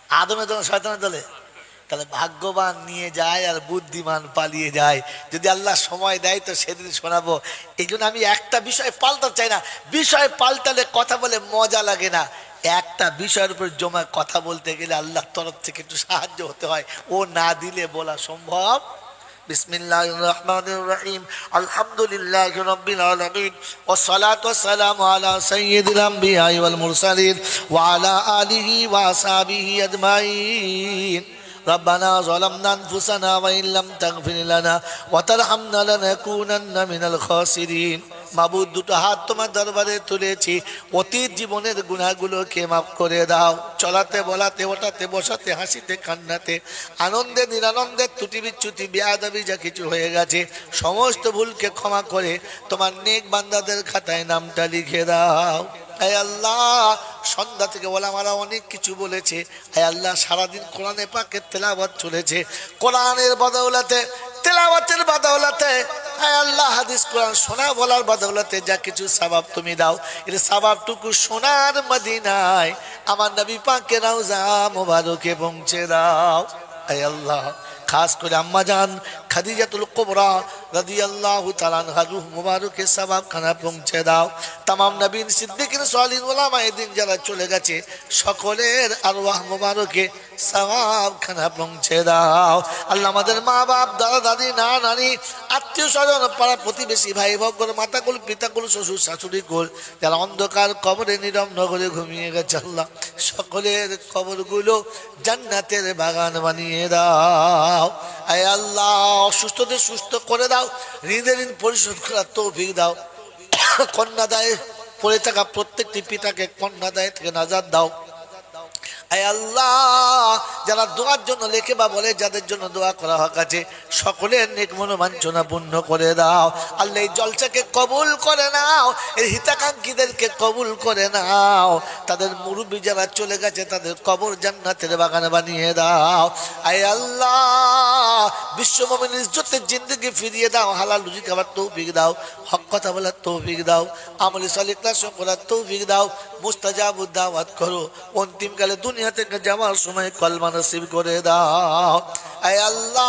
আদমের দলে, শয়তানের দলে? তাহলে ভাগ্যবান নিয়ে যায় আর বুদ্ধিমান পালিয়ে যায়। যদি আল্লাহ সময় দেয় তো সেদিন শোনাবো। এই জন্য আমি একটা বিষয় পাল্টাতে চাই না। বিষয় পাল্টালে কথা বলে মজা লাগে না। একটা বিষয়ের উপর জমা কথা বলতে গেলে আল্লাহর তরফ থেকে একটু সাহায্য হতে হয়, ও না দিলে বলা সম্ভব। বিসমিল্লাহির রহমানির রহিম। আলহামদুলিল্লাহি রাব্বিল আলামিন ওয়াস সালাতু ওয়াস সালামু আলা সাইয়্যিদিল আমবিয়া ওয়াল মুরসালিন ওয়া আলা আলিহি ওয়া আসহাবিহি আজমাইন। ربنا ظلمنا أنفسنا وإن لم تغفر لنا وترحمنا لنكونن من الخاسرين। মাবুদ, দুটো হাত তোমার দরবারে তুলেছি, অতীত জীবনের গুনাহগুলোকে মাফ করে দাও। চলাতে বলাতে, ওঠাতে বসাতে, হাসিতে কান্নাতে, আনন্দে নিরানন্দে, ত্রুটি বিচ্যুতি বেয়াদবি যা কিছু হয়ে গেছে সমস্ত ভুলকে ক্ষমা করে তোমার নেক বান্দাদের খাতায় নামটা লিখে দাও। আয় আল্লাহ, সন্ধ্যা থেকে ওলামারা অনেক কিছু বলেছে। আয় আল্লাহ, সারাদিন কোরআনে পাকের তেলাওয়াত চলেছে। কোরআনের বদৌলতে, তেলাওয়াতের বদৌলতে, আয় আল্লাহ হাদিস কোরআন শোনা বলার বদৌলতে যা কিছু সওয়াব তুমি দাও, এর সওয়াবটুকু সোনার মদিনায় আমার নবী পাকের রওজা মুবারকে পৌঁছে দাও। আয় আল্লাহ, খাস করে আম্মা জান খাদিজাতুল কুবরা রাদিয়াল্লাহু তাআলা আনহা রূহ মুবারকে সওয়াব খানা পৌঁছে দাও। तमाम নবীন সিদ্দিকিন সালিহিন উলামা এদিন যারা চলে গেছে সকলের আরওয়াহ মুবারকে সওয়াব খানা পৌঁছে দাও। আল্লাহ আমাদের মা বাপ, দাদা দাদি, না নানি, আত্মীয় স্বজন, পাড়া প্রতিবেশী, ভাই ভগ্ন, মাতাকুল, পিতাকুল, শ্বশুর শাশুড়ি কুল যারা অন্ধকার কবরে নীরব নগরে ঘুমিয়ে গেছে, আল্লাহ সকলের কবরগুলো জান্নাতের বাগান বানিয়ে দাও। আয় আল্লাহ, অসুস্থদের সুস্থ করে দাও, ঋণের ঋণ পরিশোধ করার তৌফিক দাও। কন্যাদায়ে পড়ে থাকা প্রত্যেকটি পিতাকে কন্যাদায় থেকে নাজাত দাও। আয় আল্লাহ, যারা দোয়ার জন্য লেখে বা বলে, যাদের জন্য দোয়া করা হক আছে, সকলের নেক মনোবাঞ্ছনা পূর্ণ করে দাও আল্লাহ। এই জলসাকে কবুল করে নাও, এই হিতাকাঙ্ক্ষীদেরকে কবুল করে নাও। তাদের মুরব্বী যারা চলে গেছে তাদের কবর জান্নাতের বাগান বানিয়ে দাও। আয় আল্লাহ, বিশ্ব মুমিনের ইজ্জতের জিন্দেগি ফিরিয়ে দাও। হালাল রুজি খাবার তৌফিক দাও, হক কথা বলার তৌফিক দাও, আমলে সালিহ করার তৌফিক দাও। মুস্তাজাবুদ দাওয়াত করো, অন্তিমকালে দুনিয়া থেকে যাওয়ার সময় কলমা নসিব করে দাও। আয় আল্লাহ,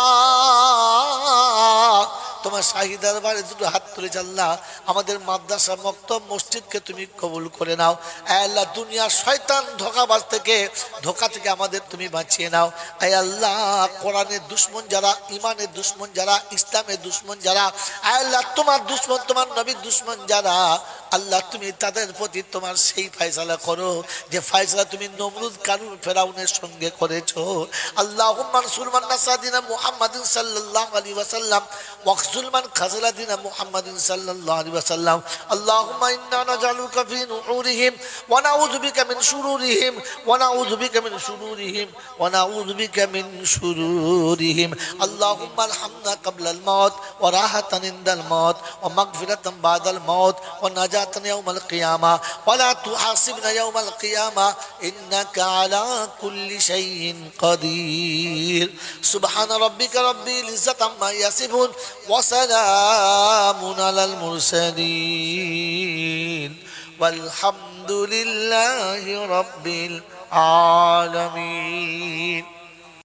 তোমার শাহী দরবারে দুটো হাত তুলেছে আল্লাহ, আমাদের মাদ্রাসা মক্তব মসজিদকে তুমি কবুল করে নাও। আয় আল্লাহ, দুনিয়ার শয়তান ধোঁকাবাজ থেকে, ধোঁকা থেকে আমাদের তুমি বাঁচিয়ে নাও। আয় আল্লাহ, কোরআনের দুশ্মন যারা, ইমানের দুশ্মন যারা, ইসলামের দুশ্মন যারা, আয় আল্লাহ তোমার দুশ্মন, তোমার নবীর দুশ্মন যারা, আল্লাহ তুমি তাদের প্রতি তোমার সেই ফয়সালা করো যে ফয়সালা তুমি নমরুদ কারুন ফেরাউনের সঙ্গে করেছো। আল্লাহুম্মা আনসুর মান নাসাদিনা মুহাম্মাদিন সাল্লাল্লাহু আলাইহি ওয়াসাল্লাম ওয়াখজুল মান খাযলা দিনা মুহাম্মাদিন সাল্লাল্লাহু আলাইহি ওয়াসাল্লাম। আল্লাহুম্মা ইন্না নাজআলুকা ফি নুহুরিহিম ওয়া নাউযু বিকা মিন শুরুরিহিম ওয়া নাউযু বিকা মিন শুরুরিহিম ওয়া নাউযু বিকা মিন শুরুরিহিম। আল্লাহুম্মা আরহামনা ক্বাবলাল মাউত ওয়া রাহাতান ইনদাল মাউত ওয়া মাগফিরাতান বাদাল মাউত ওয়া নাজাতান ইয়াউমাল কিয়ামা ওয়া লা তুহাসিবনা ইয়াউমাল কিয়ামা ইন্নাকা আলা কুল্লি শাইইন কাদির। সুবহানা রাব্বিকা রাব্বিল ইজ্জাতি আম্মা ইয়াসিফুন ওয়া সালামুন আলাল মুরসালিন ওয়ালহামদুলিল্লাহি রাব্বিল আলামিন।